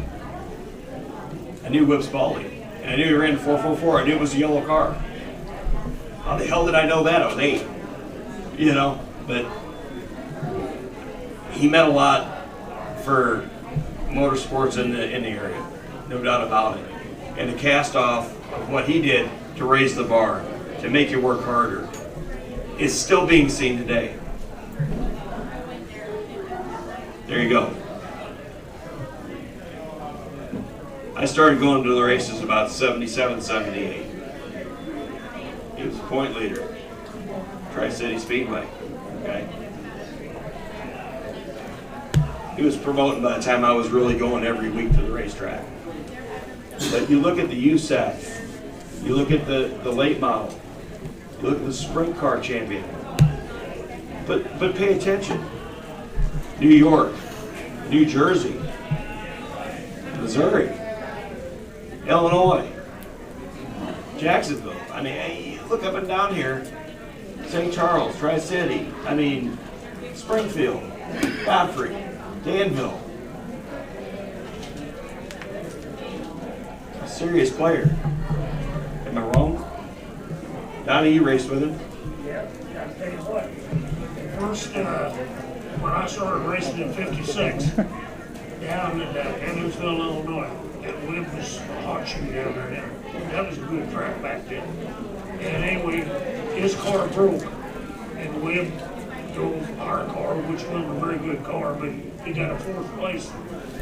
I knew Wib Spalding. And I knew he ran 444. I knew it was a yellow car. How the hell did I know that? I was 8. But he meant a lot for motorsports in the area, no doubt about it. And to cast off of what he did to raise the bar, to make you work harder, is still being seen today. There you go. I started going to the races about 77, 78. He was a point leader. Tri-City Speedway, okay? He was promoting by the time I was really going every week to the racetrack. But you look at the USAC, you look at the late model, you look at the sprint car champion. But pay attention. New York, New Jersey, Missouri, Illinois, Jacksonville. I mean, hey, look up and down here. St. Charles, Tri-City. I mean, Springfield, Godfrey, Danville. A serious player. Am I wrong? Donnie, you raced with him. Yeah, I'll tell you what. when I started racing in '56, down in Evansville, Illinois, and Wib was a hot shoe down there. That was a good track back then. And anyway, his car broke, and Wib drove our car, which wasn't a very good car, but he got a 4th place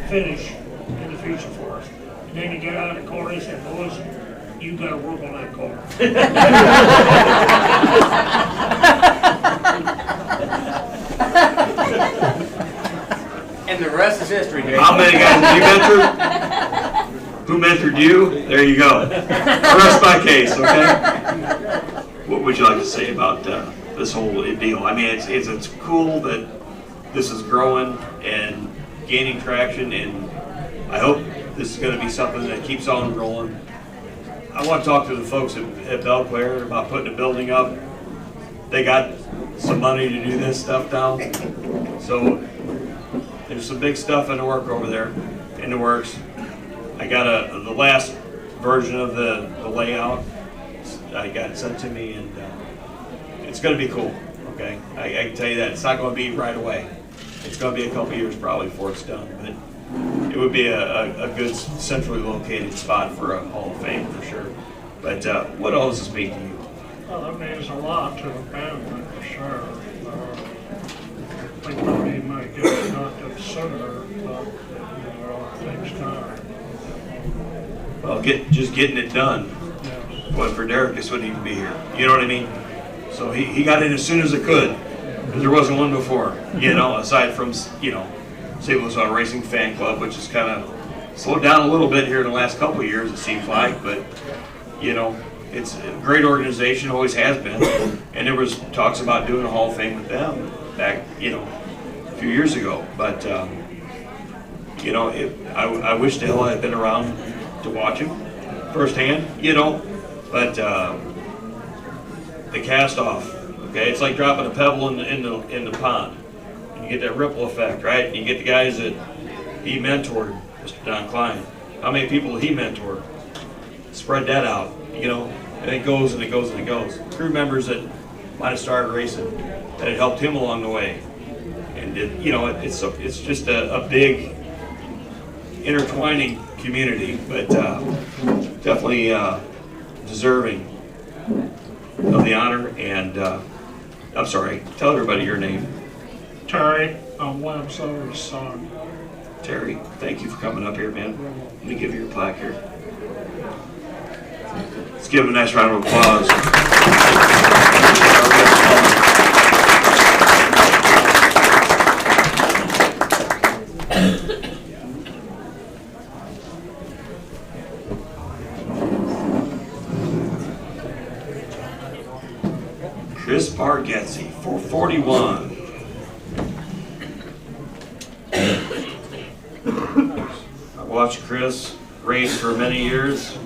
finish in the feature for us. And then he got out of the car and he said, boys, you gotta work on that car. And the rest is history, Dave. How many guys did you mentor? Who mentored you? There you go. Rest my case, okay? What would you like to say about this whole deal? I mean, it's cool that this is growing and gaining traction, and I hope this is going to be something that keeps on rolling. I want to talk to the folks at Belle Claire about putting a building up. They got some money to do this stuff now, so there's some big stuff in the work over there, in the works. I got the last version of the layout. I got it sent to me, and it's going to be cool. Okay, I can tell you that it's not going to be right away. It's going to be a couple years probably before it's done, but it would be a good centrally located spot for a Hall of Fame for sure. But what else does this mean to you? Well, that means a lot to the family for sure. I thought he might get it knocked up sooner, but things time. Well, just getting it done. But for Derek, this wouldn't even be here. You know what I mean? So he got in as soon as it could, because there wasn't one before. You know, aside from St. Louis Auto Racing Fan Club, which has kind of slowed down a little bit here in the last couple of years, it seems like. But it's a great organization, always has been. And there was talks about doing a Hall of Fame with them back, a few years ago. But I wish the hell I had been around to watch him firsthand. But the cast off, okay, it's like dropping a pebble in the pond. And you get that ripple effect, right? And you get the guys that he mentored, Mr. Don Klein. How many people he mentored? Spread that out, and it goes and it goes and it goes. Crew members that might have started racing that had helped him along the way, and it's just a big intertwining community, but definitely deserving of the honor. And I'm sorry, tell everybody your name. Terry, I'm Wib's oldest son. Terry, thank you for coming up here, man. Let me give you your plaque here. Let's give him a nice round of applause. Chris Bargetzi, 441. I watched Chris race for many years.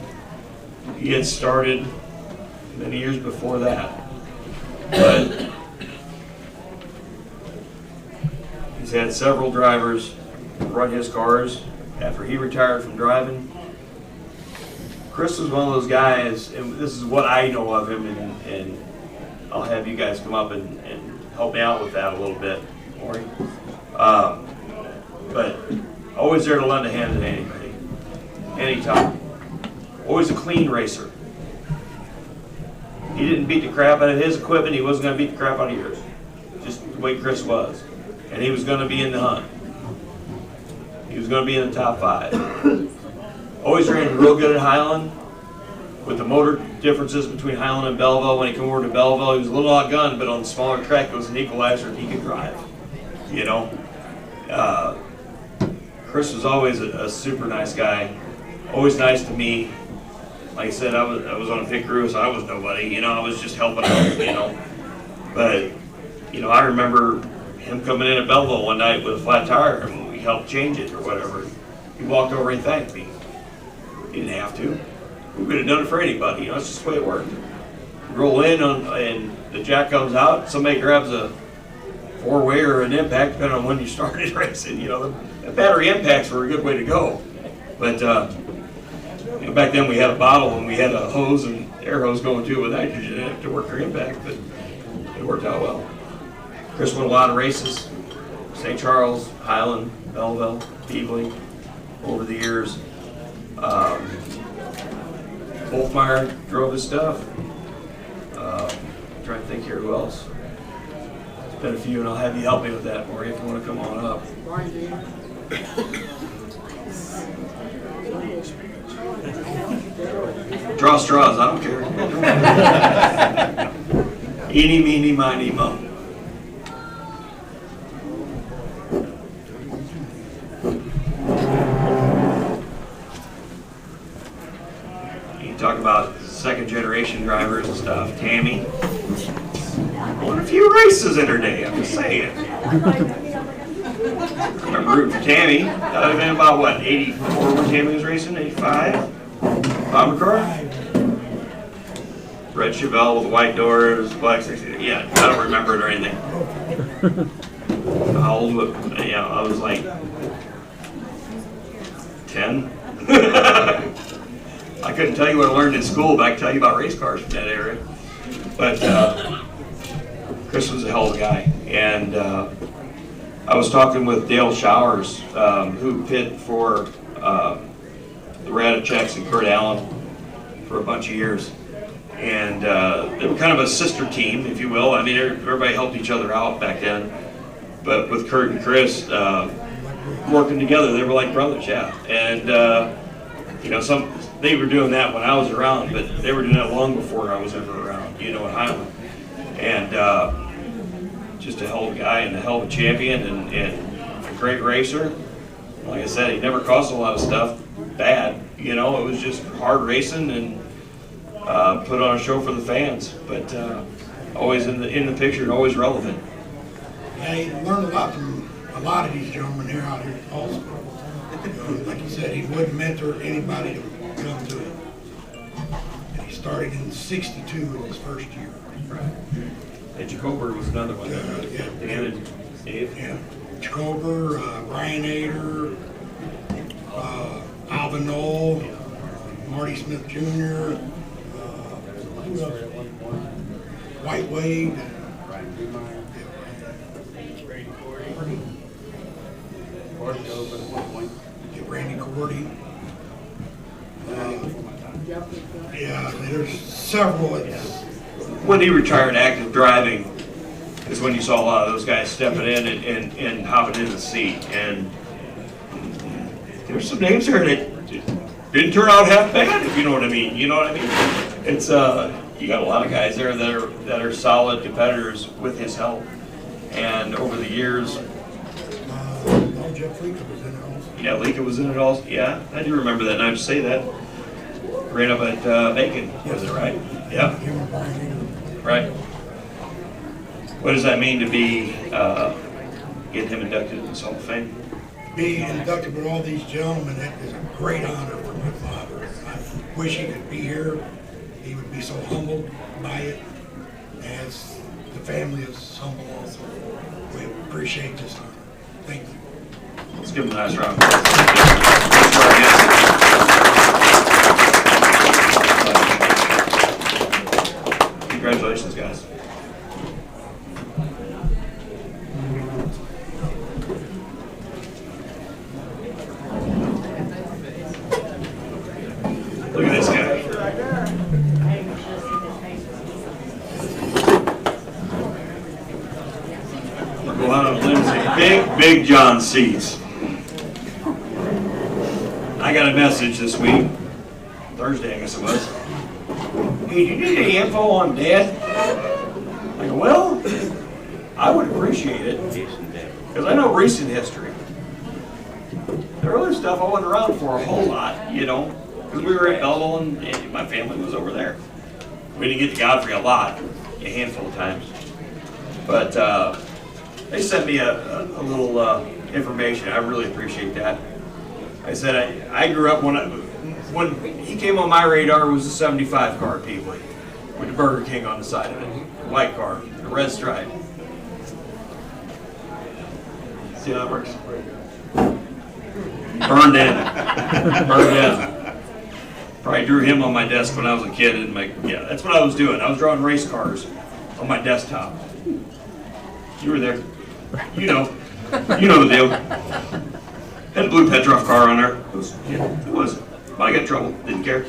He had started many years before that, but he's had several drivers run his cars after he retired from driving. Chris was one of those guys, and this is what I know of him, and I'll have you guys come up and help me out with that a little bit, Maury. But always there to lend a hand to anybody, anytime. Always a clean racer. He didn't beat the crap out of his equipment. He wasn't going to beat the crap out of yours. Just the way Chris was. And he was going to be in the hunt. He was going to be in the top 5. Always ran real good at Highland. With the motor differences between Highland and Belleville, when he came over to Belleville, he was a little outgunned, but on the smaller track, it was an equalizer and he could drive. Chris was always a super nice guy. Always nice to me. Like I said, I was on a pit crew, so I was nobody. I was just helping out. But I remember him coming in at Belleville one night with a flat tire, and we helped change it or whatever. He walked over and thanked me. He didn't have to. We could have done it for anybody. That's just the way it worked. Roll in and the jack comes out. Somebody grabs a 4-way or an impact, depending on when you started racing. The battery impacts were a good way to go. But back then we had a bottle and we had a hose and air hose going to it with nitrogen in it to work your impact, but it worked out well. Chris won a lot of races. St. Charles, Highland, Belleville, Beasley, over the years. Wolfmeyer drove his stuff. Trying to think here who else. There's been a few, and I'll have you help me with that, Maury, if you want to come on up. Draw straws, I don't care. Eeny, meeny, miny, mo. You talk about second generation drivers and stuff. Tammy won a few races in her day, I'm just saying. I remember rooting for Tammy. That would have been about what, 84 when Tammy was racing, 85? Bomber car? Red Chevelle with white doors, black 60. Yeah, I don't remember it or anything. How old was, I was like 10. I couldn't tell you what I learned in school, but I can tell you about race cars from that area. But Chris was a hell of a guy. And I was talking with Dale Showers, who pit for the Radicheks and Kurt Allen for a bunch of years. And they were kind of a sister team, if you will. I mean, everybody helped each other out back then. But with Kurt and Chris working together, they were like brothers, yeah. And they were doing that when I was around, but they were doing that long before I was ever around, at Highland. And just a hell of a guy and a hell of a champion and a great racer. Like I said, he never caused a lot of stuff bad. It was just hard racing and put on a show for the fans, but always in the picture and always relevant. Yeah, you learned a lot from a lot of these gentlemen here out here also. Like you said, he wouldn't mentor anybody to come to him. And he started in '62 in his first year. Right. And Jacober was another one. Yeah. Dan and Dave. Yeah. Jacober, Brian Ader, Alvin Knoll, Marty Smith Jr., White Wade, Randy Cordy. Yeah, there's several. When he retired active driving is when you saw a lot of those guys stepping in and hopping in the seat. And there's some names there that didn't turn out half bad, if you know what I mean. You know what I mean? It's you got a lot of guys there that are solid competitors with his help. And over the years, Jeff Leaker was in it also. yeah, Leaker was in it also. Yeah, I do remember that. Now to say that, ran up at Macon, was it right? Yeah. Right. What does that mean to be get him inducted in the Hall of Fame? Being inducted with all these gentlemen, that is a great honor for my father. I wish he could be here. He would be so humbled by it, as the family is humble also. We appreciate this honor. Thank you. Let's give him a nice round. Congratulations, guys. Look at this guy. We're going on a limb and say, Big John Seets. I got a message this week, Thursday I guess it was. Hey, do you need any info on Dad? I go, well, I would appreciate it, because I know recent history. The earlier stuff I wasn't around for a whole lot, because we were at Belleville and my family was over there. We didn't get to Godfrey a lot, a handful of times. But they sent me a little information. I really appreciate that. I said I grew up when he came on my radar, it was a 75 car at Peewee with the Burger King on the side of it, white car, the red stripe. See how that works? Burned in. Probably drew him on my desk when I was a kid, and that's what I was doing. I was drawing race cars on my desktop. You were there, You know the deal. Had a blue Petrov car on there. It was. But I got in trouble. Didn't care.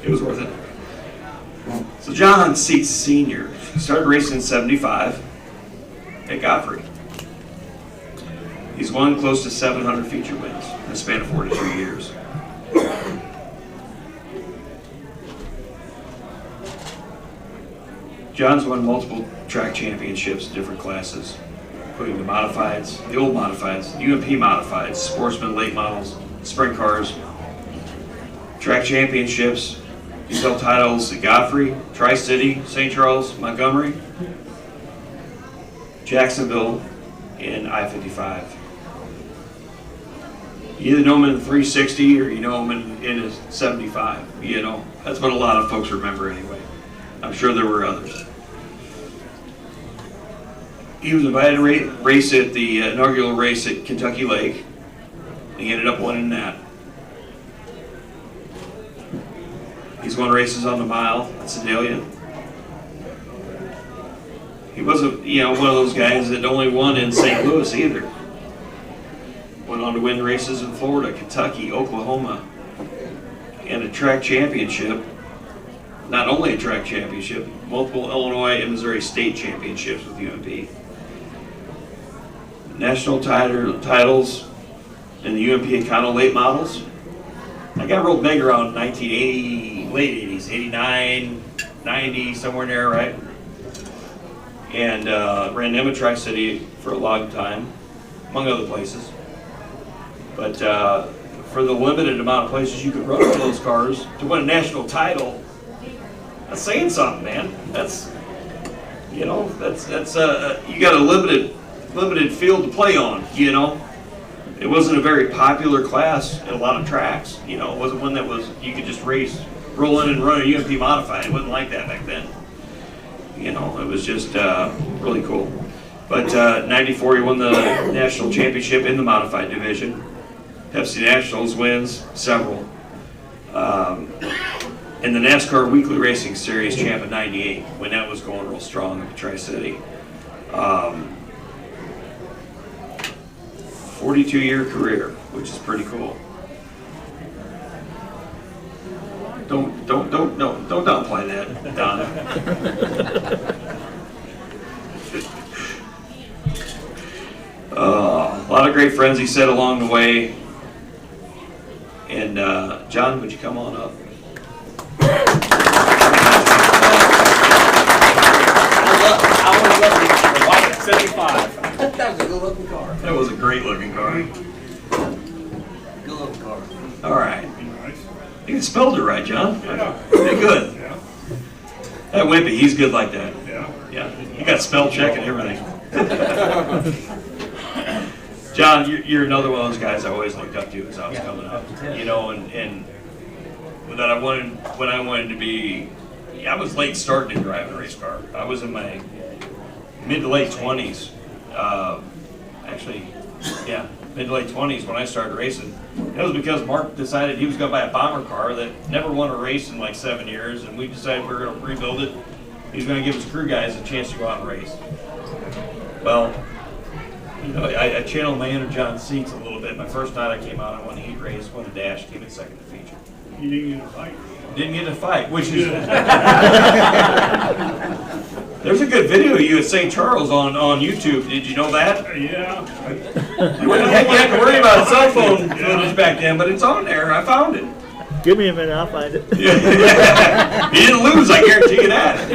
It was worth it. So John Seets Sr. started racing in '75 at Godfrey. He's won close to 700 feature wins in a span of 42 years. John's won multiple track championships in different classes, including the modifieds, the old modifieds, the UMP modifieds, sportsman late models, sprint cars, track championships. He's held titles at Godfrey, Tri-City, St. Charles, Montgomery, Jacksonville, and I-55. You either know him in the 360 or you know him in his 75. You know, that's what a lot of folks remember anyway. I'm sure there were others. He was invited to race at the inaugural race at Kentucky Lake. He ended up winning that. He's won races on the mile at Sedalia. He wasn't, one of those guys that only won in St. Louis either. Went on to win races in Florida, Kentucky, Oklahoma, and a track championship. Not only a track championship, multiple Illinois and Missouri state championships with UMP. National titles in the UMP Econo late models. I got real big around 1980, late 80s, 89, 90, somewhere in there, right? And ran them at Tri-City for a long time, among other places. But for the limited amount of places you could run with those cars, to win a national title, that's saying something, man. That's you got a limited field to play on, It wasn't a very popular class at a lot of tracks, It wasn't one that you could just roll in and run a UMP modified. It wasn't like that back then. It was just really cool. But 94, he won the national championship in the modified division. Pepsi Nationals wins, several. And the NASCAR Weekly Racing Series champ in '98, when that was going real strong at Tri-City. 42-year career, which is pretty cool. Don't downplay that, Don. A lot of great friends he said along the way. And John, would you come on up? I was looking for white 75. That was a good looking car. That was a great looking car. Good looking car. All right. You spelled it right, John. Yeah. Pretty good. Yeah. That Wimpy, he's good like that. Yeah. Yeah. You got spell check and everything. John, you're another one of those guys I always looked up to as I was coming up. And that when I wanted to be, I was late starting to drive a race car. I was in my mid to late 20s. Mid to late 20s when I started racing. It was because Mark decided he was going to buy a bomber car that never won a race in like 7 years, and we decided we were going to rebuild it. He's going to give his crew guys a chance to go out and race. Well, I channeled my inner John Seets a little bit. My first night I came out, I won the heat race, won the dash, came in second to feature. You didn't get a fight? Didn't get in a fight, which is... There's a good video of you at St. Charles on YouTube. Did you know that? Yeah. You wouldn't have to worry about cell phone footage back then, but it's on there. I found it. Give me a minute, I'll find it. You didn't lose, I guarantee you that.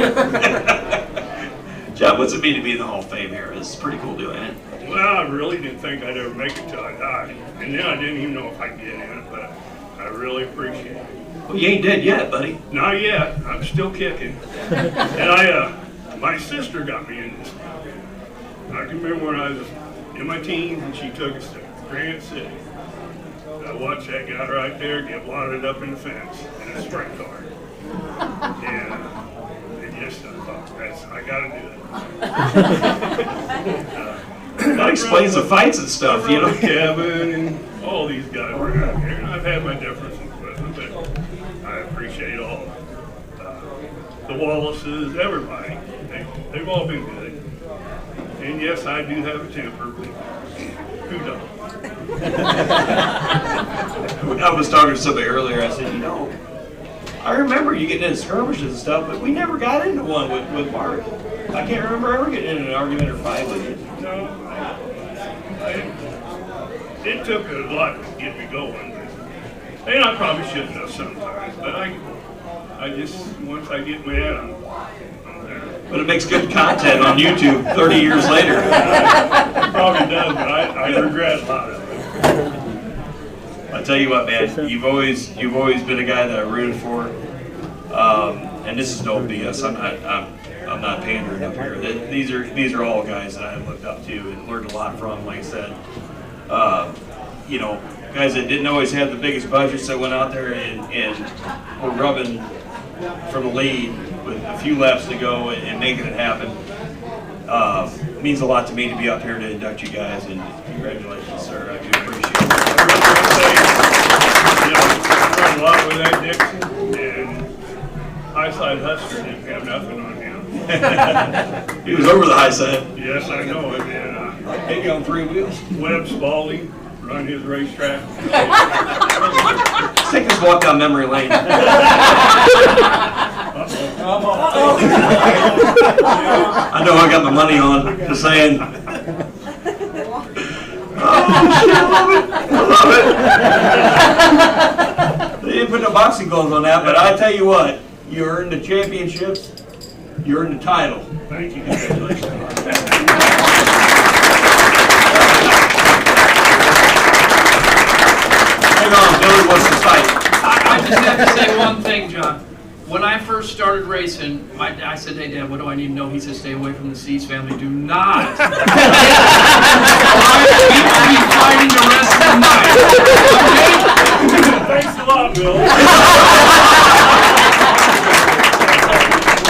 John, what's it mean to be in the Hall of Fame here? It's a pretty cool deal, ain't it? Well, I really didn't think I'd ever make it till I died. And then I didn't even know if I'd get in it, but I really appreciate it. Well, you ain't dead yet, buddy. Not yet. I'm still kicking. And my sister got me in this. I can remember when I was in my teens and she took us to Grant City. I watched that guy right there get wadded up in the fence in a sprint car. And I thought, I gotta do it. That explains the fights and stuff, Kevin and all these guys were out here. And I've had my differences with them, but I appreciate all the Wallaces, everybody. They've all been good. And yes, I do have a temper, but who don't? I was talking to somebody earlier, I said, I remember you getting into skirmishes and stuff, but we never got into one with Mark. I can't remember ever getting in an argument or fight with you. No, it took a lot to get me going. And I probably shouldn't have sometimes, but I just, once I get mad, I'm there. But it makes good content on YouTube 30 years later. It probably does, but I regret a lot of it. I tell you what, man, you've always been a guy that I rooted for, and this is no BS. I'm not pandering up here. These are all guys that I looked up to and learned a lot from. Like I said, guys that didn't always have the biggest budgets that went out there and were rubbing for the lead with a few laps to go and making it happen. It means a lot to me to be up here to induct you guys, and congratulations, sir. I do appreciate it. I run a lot with that Dixon, and high side Husker didn't have nothing on him. He was over the high side. Yes, I know it. And maybe on 3 wheels. Wib Spalding run his racetrack. Let's take this walk down memory lane. I know I got my money on, just saying. Oh, shit, I love it. They didn't put no boxing gloves on that, but I tell you what, you earned the championships, you earned the title. Thank you. Congratulations. Hang on, Billy wants to fight. I just have to say one thing, John. When I first started racing, I said, "Hey, Dad, what do I need to know?" He said, "Stay away from the Seets family. Do not. We will be fighting the rest of the night." Okay? Thanks a lot, Bill.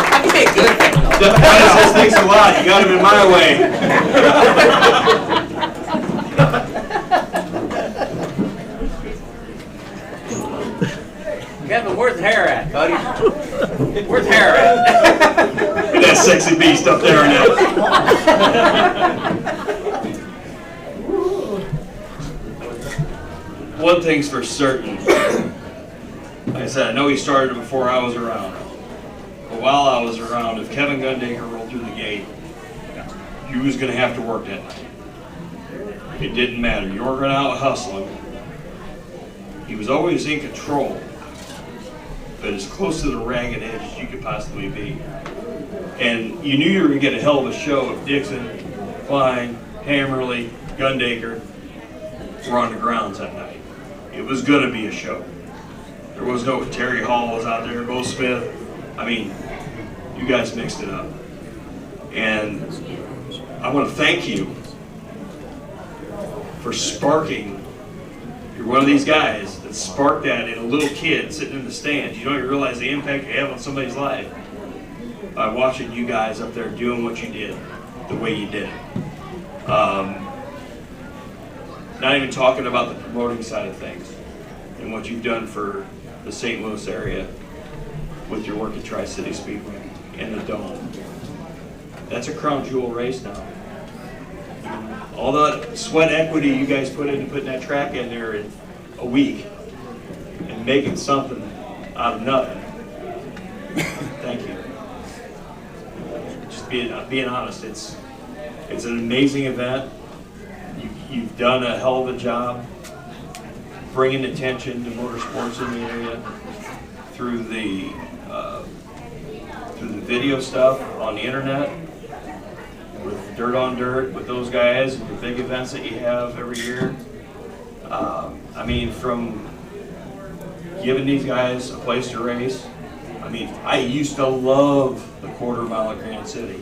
That could be a good thing. Dennis says thanks a lot. You got him in my way. Kevin, where's the hair at, buddy? Where's the hair at? Look at that sexy beast up there now. One thing's for certain. Like I said, I know he started before I was around. But while I was around, if Kevin Gundaker rolled through the gate, you was going to have to work that night. It didn't matter. You weren't going to out hustle him. He was always in control, but as close to the ragged edge as you could possibly be. And you knew you were going to get a hell of a show if Dixon, Klein, Hammerly, Gundaker were on the grounds that night. It was going to be a show. There was no Terry Hall was out there, Bo Smith. I mean, you guys mixed it up. And I want to thank you for sparking. You're one of these guys that sparked that in a little kid sitting in the stands. You don't even realize the impact you have on somebody's life by watching you guys up there doing what you did, the way you did it. Not even talking about the promoting side of things and what you've done for the St. Louis area with your work at Tri-City Speedway and the Dome. That's a crown jewel race now. All the sweat equity you guys put into putting that track in there in a week and making something out of nothing. Thank you. Just being honest, it's an amazing event. You've done a hell of a job bringing attention to motorsports in the area through the video stuff on the internet, with Dirt on Dirt, with those guys, and the big events that you have every year. I mean, from giving these guys a place to race. I mean, I used to love the quarter mile at Granite City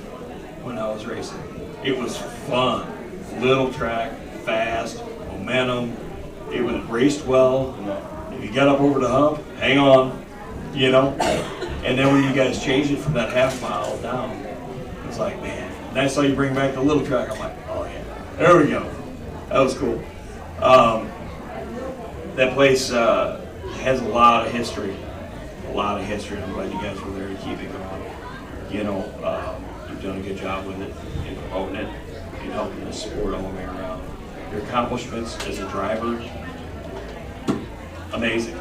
when I was racing. It was fun. Little track, fast, momentum. It was raced well. If you got up over the hump, hang on, you know. And then when you guys changed it from that half mile down, it's like, man. And I saw you bring back the little track. I'm like, oh yeah, there we go. That was cool. That place has a lot of history. I'm glad you guys were there to keep it going. You know, you've done a good job with it and promoting it. in helping this sport all the way around. Your accomplishments as a driver, amazing.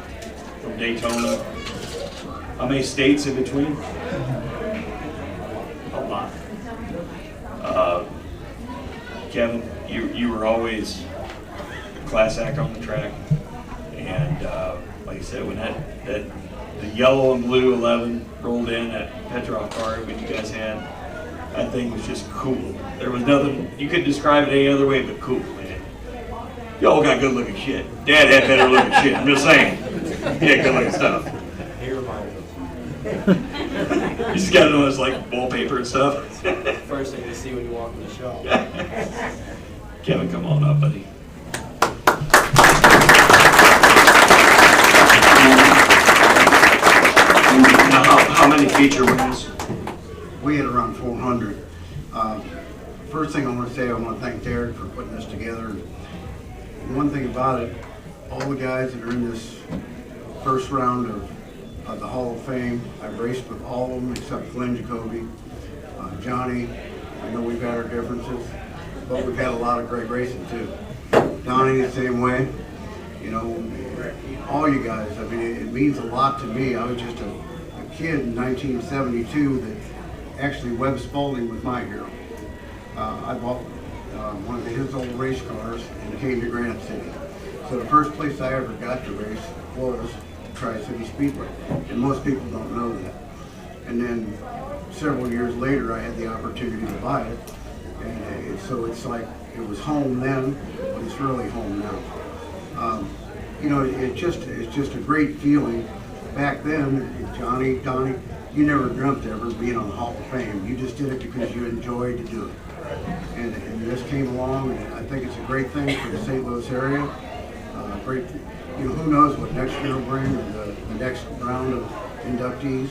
From Daytona, how many states in between? A lot. Kevin, you were always a class act on the track, and like I said, when that the yellow and blue 11 rolled in at Petrov car when you guys had, that thing was just cool. There was nothing you could describe it any other way but cool, man. Y'all got good looking shit. Dad had better looking shit. I'm just saying, he had good looking stuff. You just got to know it's like wallpaper and stuff. First thing you see when you walk in the shop. Kevin, come on up, buddy. Now, how many feature wins? We had around 400. First thing I want to say, I want to thank Derek for putting this together. One thing about it, all the guys that are in this first round of the Hall of Fame, I've raced with all of them except Glen Jacoby. Johnny, I know we've had our differences, but we've had a lot of great racing too. Donnie, the same way. You know, all you guys, I mean, it means a lot to me. I was just a kid in 1972 that actually Wib Spalding was my hero. I bought one of his old race cars and came to Granite City. So the first place I ever got to race was Tri-City Speedway, and most people don't know that. And then several years later, I had the opportunity to buy it, and so it's like it was home then, but it's really home now. You know, it's just a great feeling. Back then, Johnny, Donnie, you never dreamt of ever being on the Hall of Fame. You just did it because you enjoyed to do it. And this came along, and I think it's a great thing for the St. Louis area. Great, you know, who knows what next year will bring, or the next round of inductees.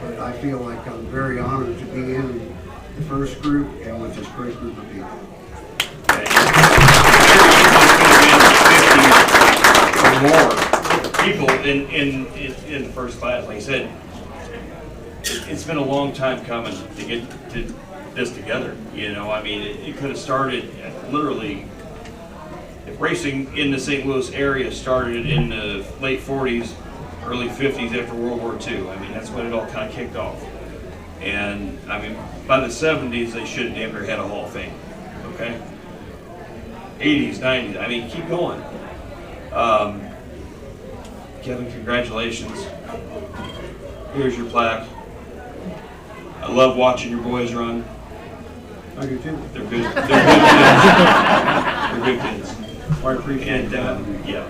But I feel like I'm very honored to be in the first group and with this great group of people. Or more people in the first class. Like I said, it's been a long time coming to get this together. You know, I mean, it could have started literally. If racing in the St. Louis area started in the late 40s, early 50s after World War II. I mean, that's when it all kind of kicked off. And I mean, by the 70s, they should have damn near had a Hall of Fame. Okay. 80s, 90s. I mean, keep going. Kevin, congratulations. Here's your plaque. I love watching your boys run. I do too. They're good. They're good kids. I appreciate that. Yeah.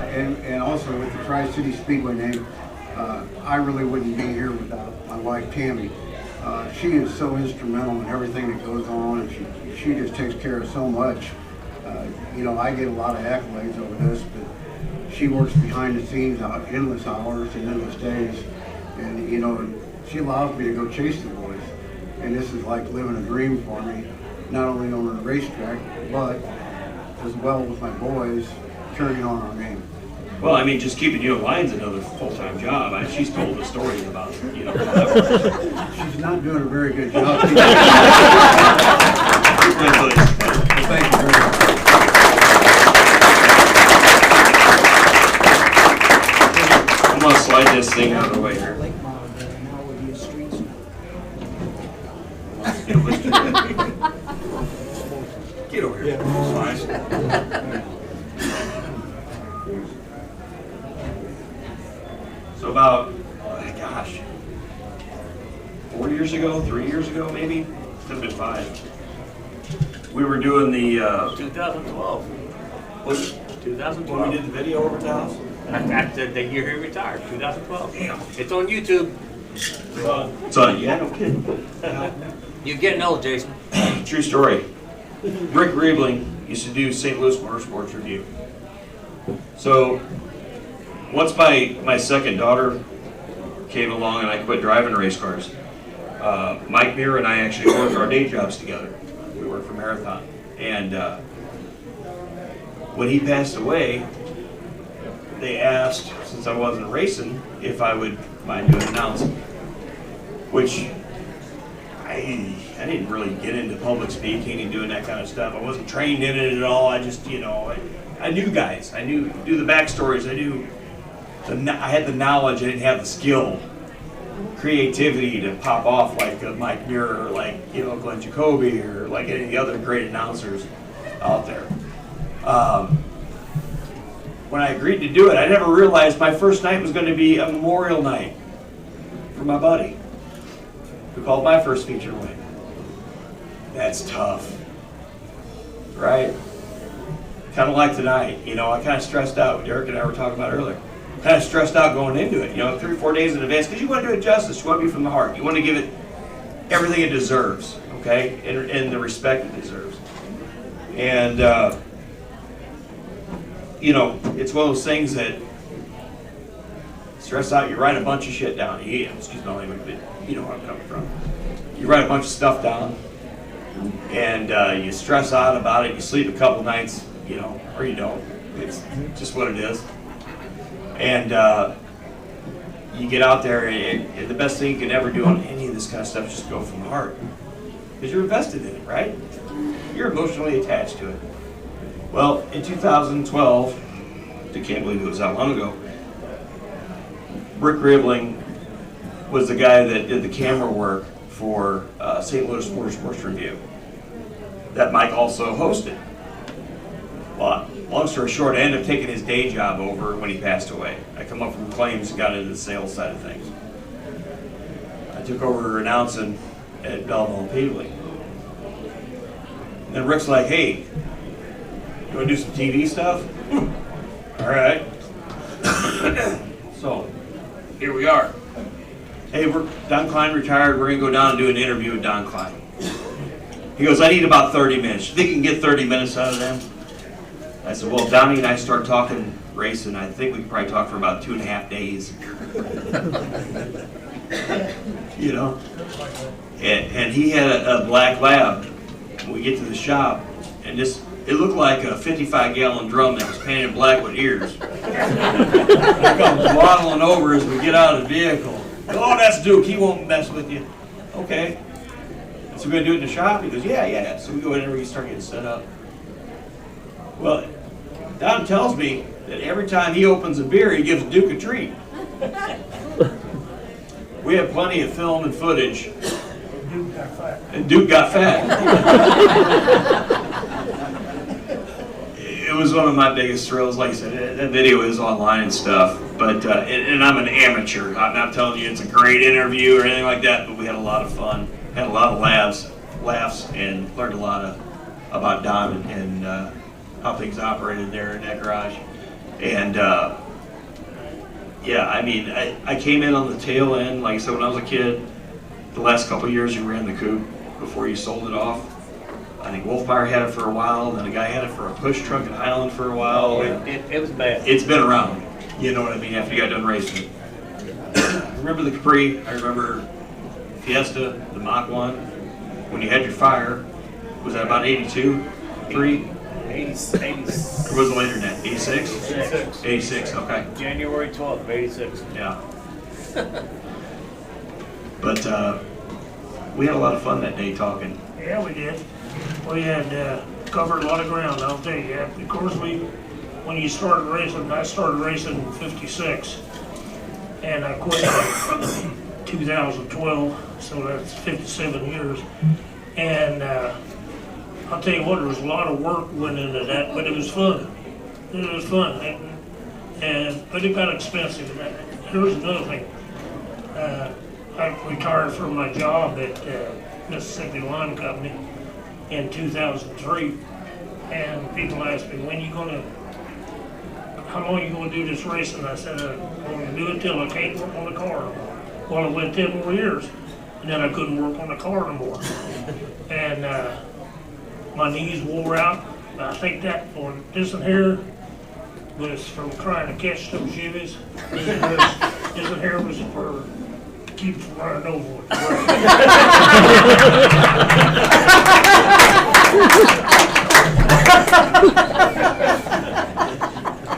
And also with the Tri-City Speedway name, I really wouldn't be here without my wife Tammy. She is so instrumental in everything that goes on, and she just takes care of so much. You know, I get a lot of accolades over this, but she works behind the scenes out endless hours and endless days, and you know, she allows me to go chase the boys. And this is like living a dream for me, not only on the racetrack, but as well with my boys, carrying on our name. Well, I mean, just keeping you in line's another full-time job. She's told the stories about, you know. She's not doing a very good job. Thank you very much. I'm going to slide this thing out of the way here. Get over here. It's fine. So about, gosh, 4 years ago, 3 years ago maybe, could have been 5. We were doing the 2012. Was it 2012. when we did the video over at the house? After the year he retired, 2012. Damn. It's on YouTube. It's on, yeah, no kidding. You're getting old, Jason. True story. Rick Riebling used to do St. Louis Motorsports Review. So once my second daughter came along and I quit driving race cars, Mike Muir and I actually worked our day jobs together. We worked for Marathon. And when he passed away, they asked, since I wasn't racing, if I would mind doing announcing, which I didn't really get into public speaking and doing that kind of stuff. I wasn't trained in it at all. I just, I knew guys. I knew the backstories. I had the knowledge. I didn't have the skill, creativity to pop off like Mike Muir or like, Glen Jacoby or like any of the other great announcers out there. When I agreed to do it, I never realized my first night was going to be a memorial night for my buddy who called my first feature win. That's tough, right? Kind of like tonight, I kind of stressed out. Derek and I were talking about earlier. Kind of stressed out going into it, 3 or 4 days in advance, because you want to do it justice. You want to be from the heart. You want to give it everything it deserves, okay, and the respect it deserves. And it's one of those things that stress out. You write a bunch of shit down. Excuse my language, but you know where I'm coming from. You write a bunch of stuff down, and you stress out about it. You sleep a couple nights, or you don't. It's just what it is. And you get out there, and the best thing you can ever do on any of this kind of stuff is just go from the heart, because you're invested in it, right? You're emotionally attached to it. Well, in 2012, I can't believe it was that long ago, Rick Ribling was the guy that did the camera work for St. Louis Sports Review that Mike also hosted. Well, long story short, I ended up taking his day job over when he passed away. I come up from claims and got into the sales side of things. I took over announcing at Belleville and Peabody. And then Rick's like, hey, you want to do some TV stuff? All right. So, here we are. Hey, Don Klein retired. We're going to go down and do an interview with Don Klein. He goes, I need about 30 minutes. You think you can get 30 minutes out of them? I said, well, Donnie and I started talking racing. I think we could probably talk for about 2.5 days. And he had a black lab. We get to the shop, and it looked like a 55-gallon drum that was painted black with ears. He comes waddling over as we get out of the vehicle. Oh, that's Duke. He won't mess with you. Okay. So we're going to do it in the shop? He goes, yeah. So we go in there and we start getting set up. Well, Don tells me that every time he opens a beer, he gives Duke a treat. We have plenty of film and footage. And Duke got fat. It was one of my biggest thrills. Like I said, that video is online and stuff. But and I'm an amateur. I'm not telling you it's a great interview or anything like that. But we had a lot of fun, had a lot of laughs, and learned a lot about Don and how things operated there in that garage. And I came in on the tail end. Like I said, when I was a kid, the last couple of years you ran the coupe before you sold it off. I think Wolfmeyer had it for a while, then a guy had it for a push truck in Highland for a while. Oh, it was bad. It's been around, you know what I mean, after you got done racing it. I remember the Capri, I remember Fiesta, the Mach 1, when you had your fire. Was that about 82? 3? 86. Or was it later than that? 86? 86. 86, okay. January 12th, 86. Yeah. But we had a lot of fun that day talking. Yeah, we did. We had covered a lot of ground, I'll tell you. Of course, when you started racing, I started racing in 56. And I quit in 2012, so that's 57 years. And I'll tell you what, there was a lot of work went into that, but it was fun. It was fun. But it got expensive. There was another thing. I retired from my job at Mississippi Lime Company in 2003, and people asked me, how long are you going to do this racing? I said, I'm going to do it till I can't work on the car no more. Well, it went 10 more years, and then I couldn't work on the car no more. And my knees wore out. I think that on this one here was from trying to catch those Chevys. This one here was for keep from running over it.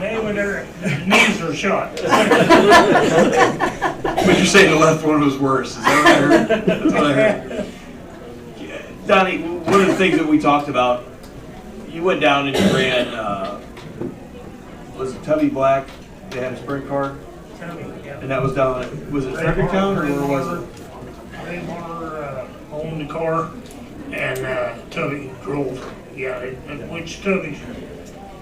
Anyway, their knees are shot. But you're saying the left one was worse, is that what I heard? That's what I heard. Donnie, one of the things that we talked about, you went down and you ran, was it Tubby Black? They had a sprint car? Tubby, yeah. And that was down, was it Fredericktown or where was it? Ray Marner owned the car, and Tubby drove. Yeah, which Tubby,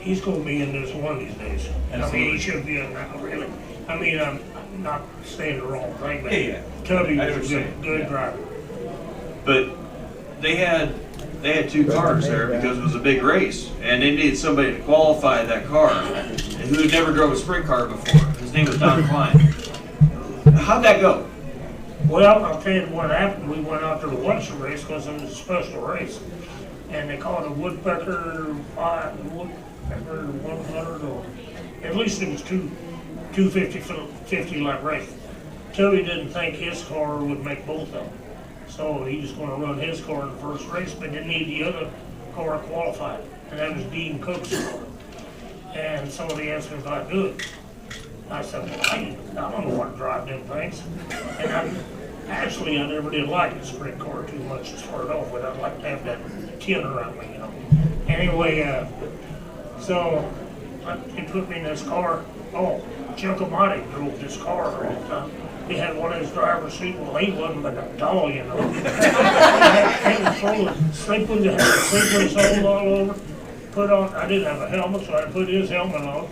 he's going to be in this one of these days. I mean, he should be in that, really. I mean, I'm not saying the wrong thing, but Tubby was a good driver. But they had two cars there because it was a big race, and they needed somebody to qualify that car, and who had never drove a sprint car before. His name was Don Klein. How'd that go? Well, I'll tell you what happened. We went out to the Western race because it was a special race, and they called it Woodpecker 100, or at least it was 250 lap race. Tubby didn't think his car would make both of them. So he was going to run his car in the first race, but didn't need the other car qualified. And that was Dean Cook's car. And somebody asked me if I'd do it. I said, well, I don't know what to drive them things. And I never did like the sprint car too much to start off with. I'd like to have that tin around me, you know. Anyway, so he put me in this car. Oh, Giacomotti drove this car all the time. He had one of his driver's seat. Well, he wasn't but a doll, you know. He was full of sleepers, had sleepers all over. Put on, I didn't have a helmet, so I put his helmet on.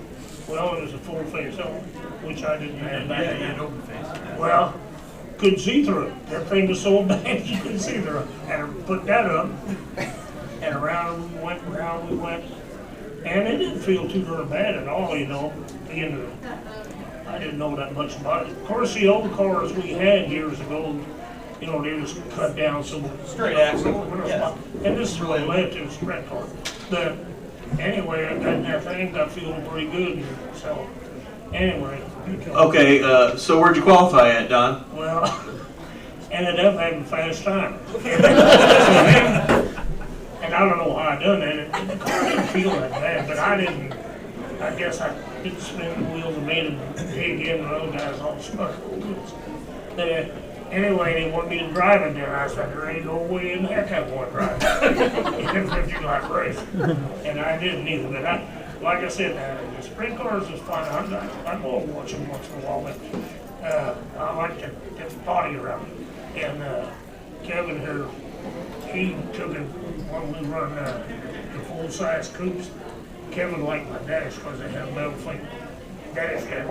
Well, it was a full face helmet, which I didn't have back then. Well, couldn't see through it. That thing was so bad you couldn't see through it. And I put that up, and around we went, and it didn't feel too very bad at all, you know. I didn't know that much about it. Of course, the old cars we had years ago, you know, they just cut down some straight axle. And this really led to a sprint car. But anyway, I got that thing, got feeling pretty good. So anyway. Okay, so where'd you qualify at, Don? Well, ended up having a fast time. And I don't know how I done that. The car didn't feel that bad, but I guess I didn't spin the wheels and made them dig in, and other guys all stuck. Anyway, they wanted me to drive it there. I said, there ain't no way in heck I want to drive it in a 50 lap race. And I didn't either. But like I said, the sprint cars is fun. I go and watch them once in a while, but I like to get the body around it. And Kevin here, he took it when we run the full-size coupes. Kevin liked my dash because they have metal flake dash head.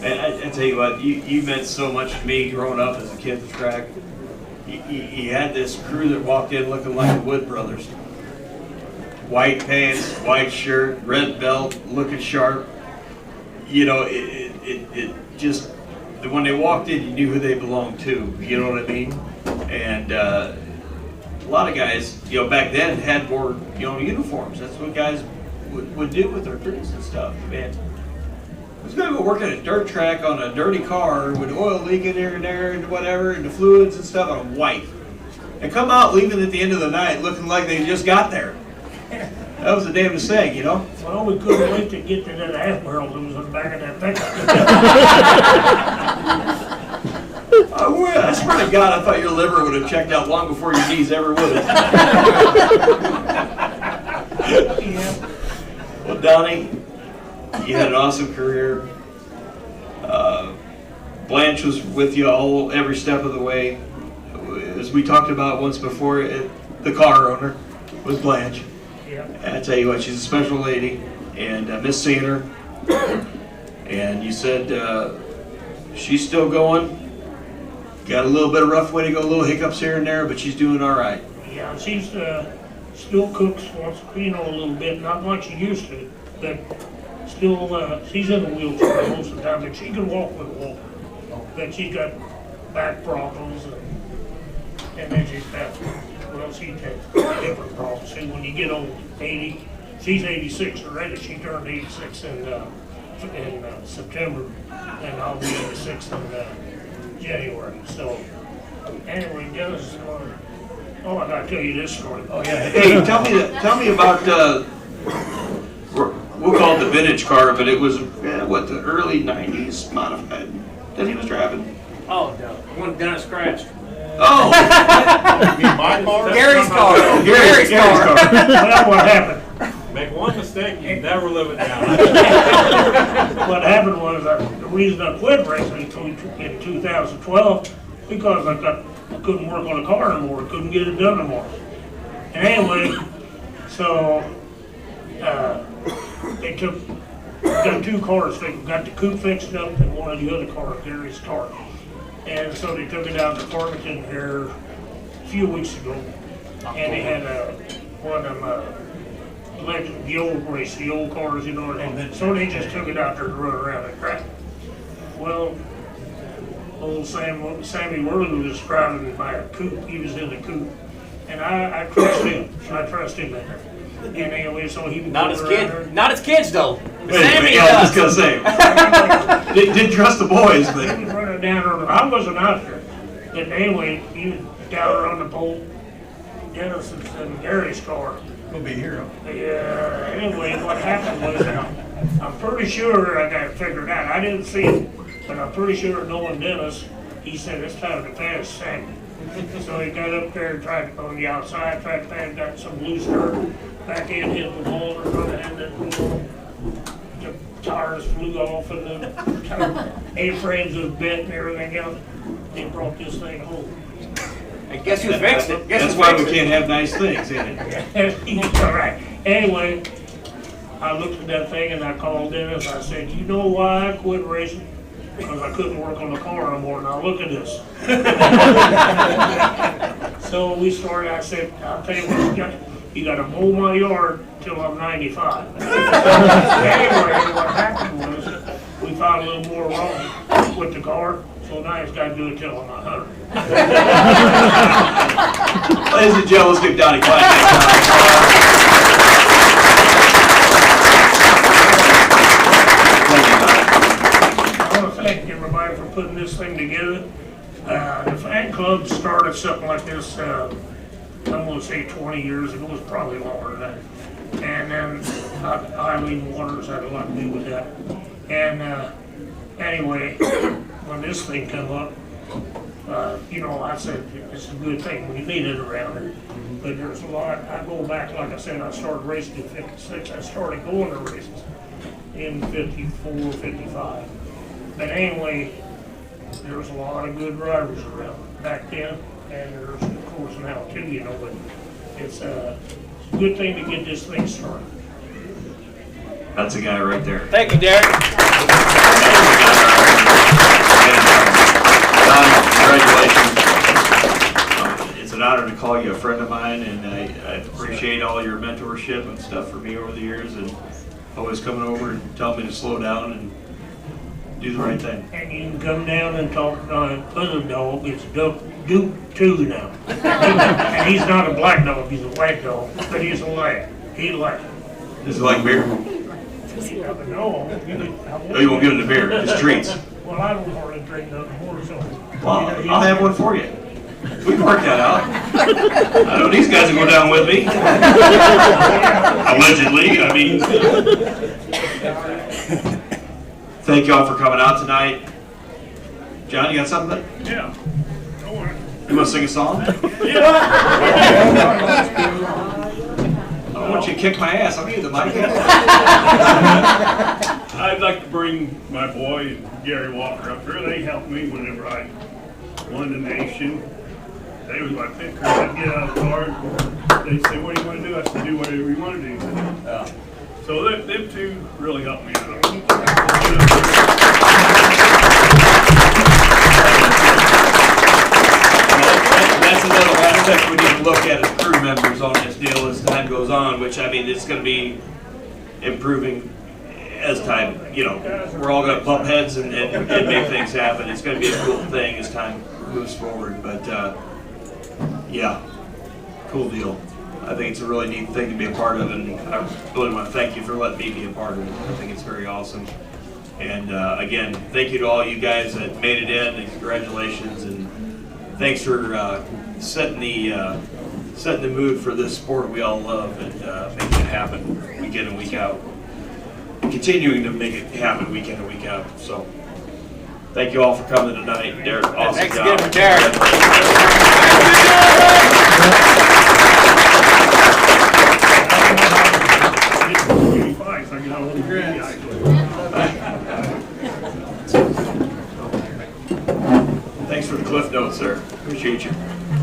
And I tell you what, you meant so much to me growing up as a kid at the track. You had this crew that walked in looking like the Wood Brothers. White pants, white shirt, red belt, looking sharp. You know, it just, when they walked in, you knew who they belonged to. You know what I mean? And a lot of guys, you know, back then had more, you know, uniforms. That's what guys would do with their crews and stuff. Man, who's going to go work at a dirt track on a dirty car with oil leaking here and there and whatever, and the fluids and stuff on white, and come out leaving at the end of the night looking like they just got there? That was the damnest thing, you know? Well, we couldn't wait to get to that half barrel that was in the back of that pickup. I swear to God, I thought your liver would have checked out long before your knees ever would have. Yeah. Well, Donnie, you had an awesome career. Blanche was with you every step of the way. As we talked about once before, the car owner was Blanche. Yeah. And I tell you what, she's a special lady, and I miss seeing her. And you said she's still going. Got a little bit of rough way to go, a little hiccups here and there, but she's doing all right. Yeah, she's still cooks once, you know, a little bit, not like she used to, but still, she's in a wheelchair most of the time, but she can walk with a walker. But she's got back problems, and then she's got, well, she's got different problems. See, when you get old, 80, she's 86 already. She turned 86 in September, and I'll be 86 in January. So, anyway, Dennis, I gotta tell you this story. Oh yeah. Hey, tell me about we'll call it the vintage car, but it was the early '90s modified that he was driving. Oh, no. One Dennis crashed. Oh! My car? Gary's car. Gary's car. Well, what happened? Make one mistake, you never live it down. What happened was, the reason I quit racing in 2012, because I couldn't work on a car anymore, couldn't get it done anymore. And anyway, so, they got two cars fixed, got the coupe fixed up and one of the other cars, Gary's car. And so they took it out to Farmington here a few weeks ago, and they had one of them, the old race, the old cars, you know, and so they just took it out there to run around and crap. Well, old Sammy Worley was driving by a coupe, he was in the coupe, and I trust him, in there. And anyway, so he Not his kids though. Wait, Sammy yeah, I was does. just gonna say. Didn't trust the boys, He but. was running down on, I wasn't out there, but anyway, he was down there on the pole, Dennis and Gary's car. He'll be a hero. Yeah, anyway, what happened was, I'm pretty sure I got it figured out. I didn't see it, but I'm pretty sure knowing Dennis, he said it's time to pass Sammy. So he got up there and tried on the outside, tried to pass, got some loose dirt, back in, hit the wall or something, and then the tires flew off and the A-frames was bent and everything else. They brought this thing home. And guess who fixed it? That's why we can't have nice things, ain't it? All right. Anyway, I looked at that thing and I called Dennis. I said, "You know why I quit racing? Because I couldn't work on the car anymore. Now look at this." So we started. I said, "I'll tell you what, you got to mow my yard till I'm 95." Anyway, what happened was we found a little more wrong with the car. So now he's got to do it till I'm 100. Ladies and gentlemen, let's give Donnie Klein next time. I want to thank everybody for putting this thing together. The fan club started something like this, I'm going to say 20 years ago. It was probably longer than that. And then Eileen Waters had a lot to do with that. And anyway, when this thing come up, you know, I said it's a good thing. We need it around here. But there's a lot. I go back, like I said, I started racing in '56. I started going to races in '54, '55. But anyway, there's a lot of good drivers around back then, and there's of course now too, you know. But it's a good thing to get this thing started. That's a guy right there. Thank you, Derek. Don, congratulations. It's an honor to call you a friend of mine, and I appreciate all your mentorship and stuff for me over the years, and always coming over and telling me to slow down and do the right thing. And you can come down and talk to other dog. It's Duke 2 now. And he's not a black dog, he's a white dog, but he's a lad. He laughs. Does he like beer? No. Oh, you won't give him the beer, just treats. Well, I don't hardly drink nothing more, so. Well, I'll have one for you. We can work that out. I know these guys will go down with me. Allegedly, I mean. Thank y'all for coming out tonight. John, you got something? Yeah. Go on. You want to sing a song? Yeah. I want you to kick my ass. I'll give you the mic. I'd like to bring my boy, Gary Walker, up here. They helped me whenever I won the nation. They was my pickers. I'd get out of the car. They'd say, "What do you want to do?" I said, "Do whatever you want to do." So them two really helped me out. That's another aspect we need to look at as crew members on this deal as time goes on, which, I mean, it's going to be improving as time, you know, we're all going to bump heads and make things happen. It's going to be a cool thing as time moves forward, but yeah, cool deal. I think it's a really neat thing to be a part of, and I really want to thank you for letting me be a part of it. I think it's very awesome. And again, thank you to all you guys that made it in, and congratulations, and thanks for setting the mood for this sport we all love, and making it happen week in and week out. Continuing to make it happen week in and week out. So Thank you all for coming tonight. Derek, awesome Thanks job. again for Derek.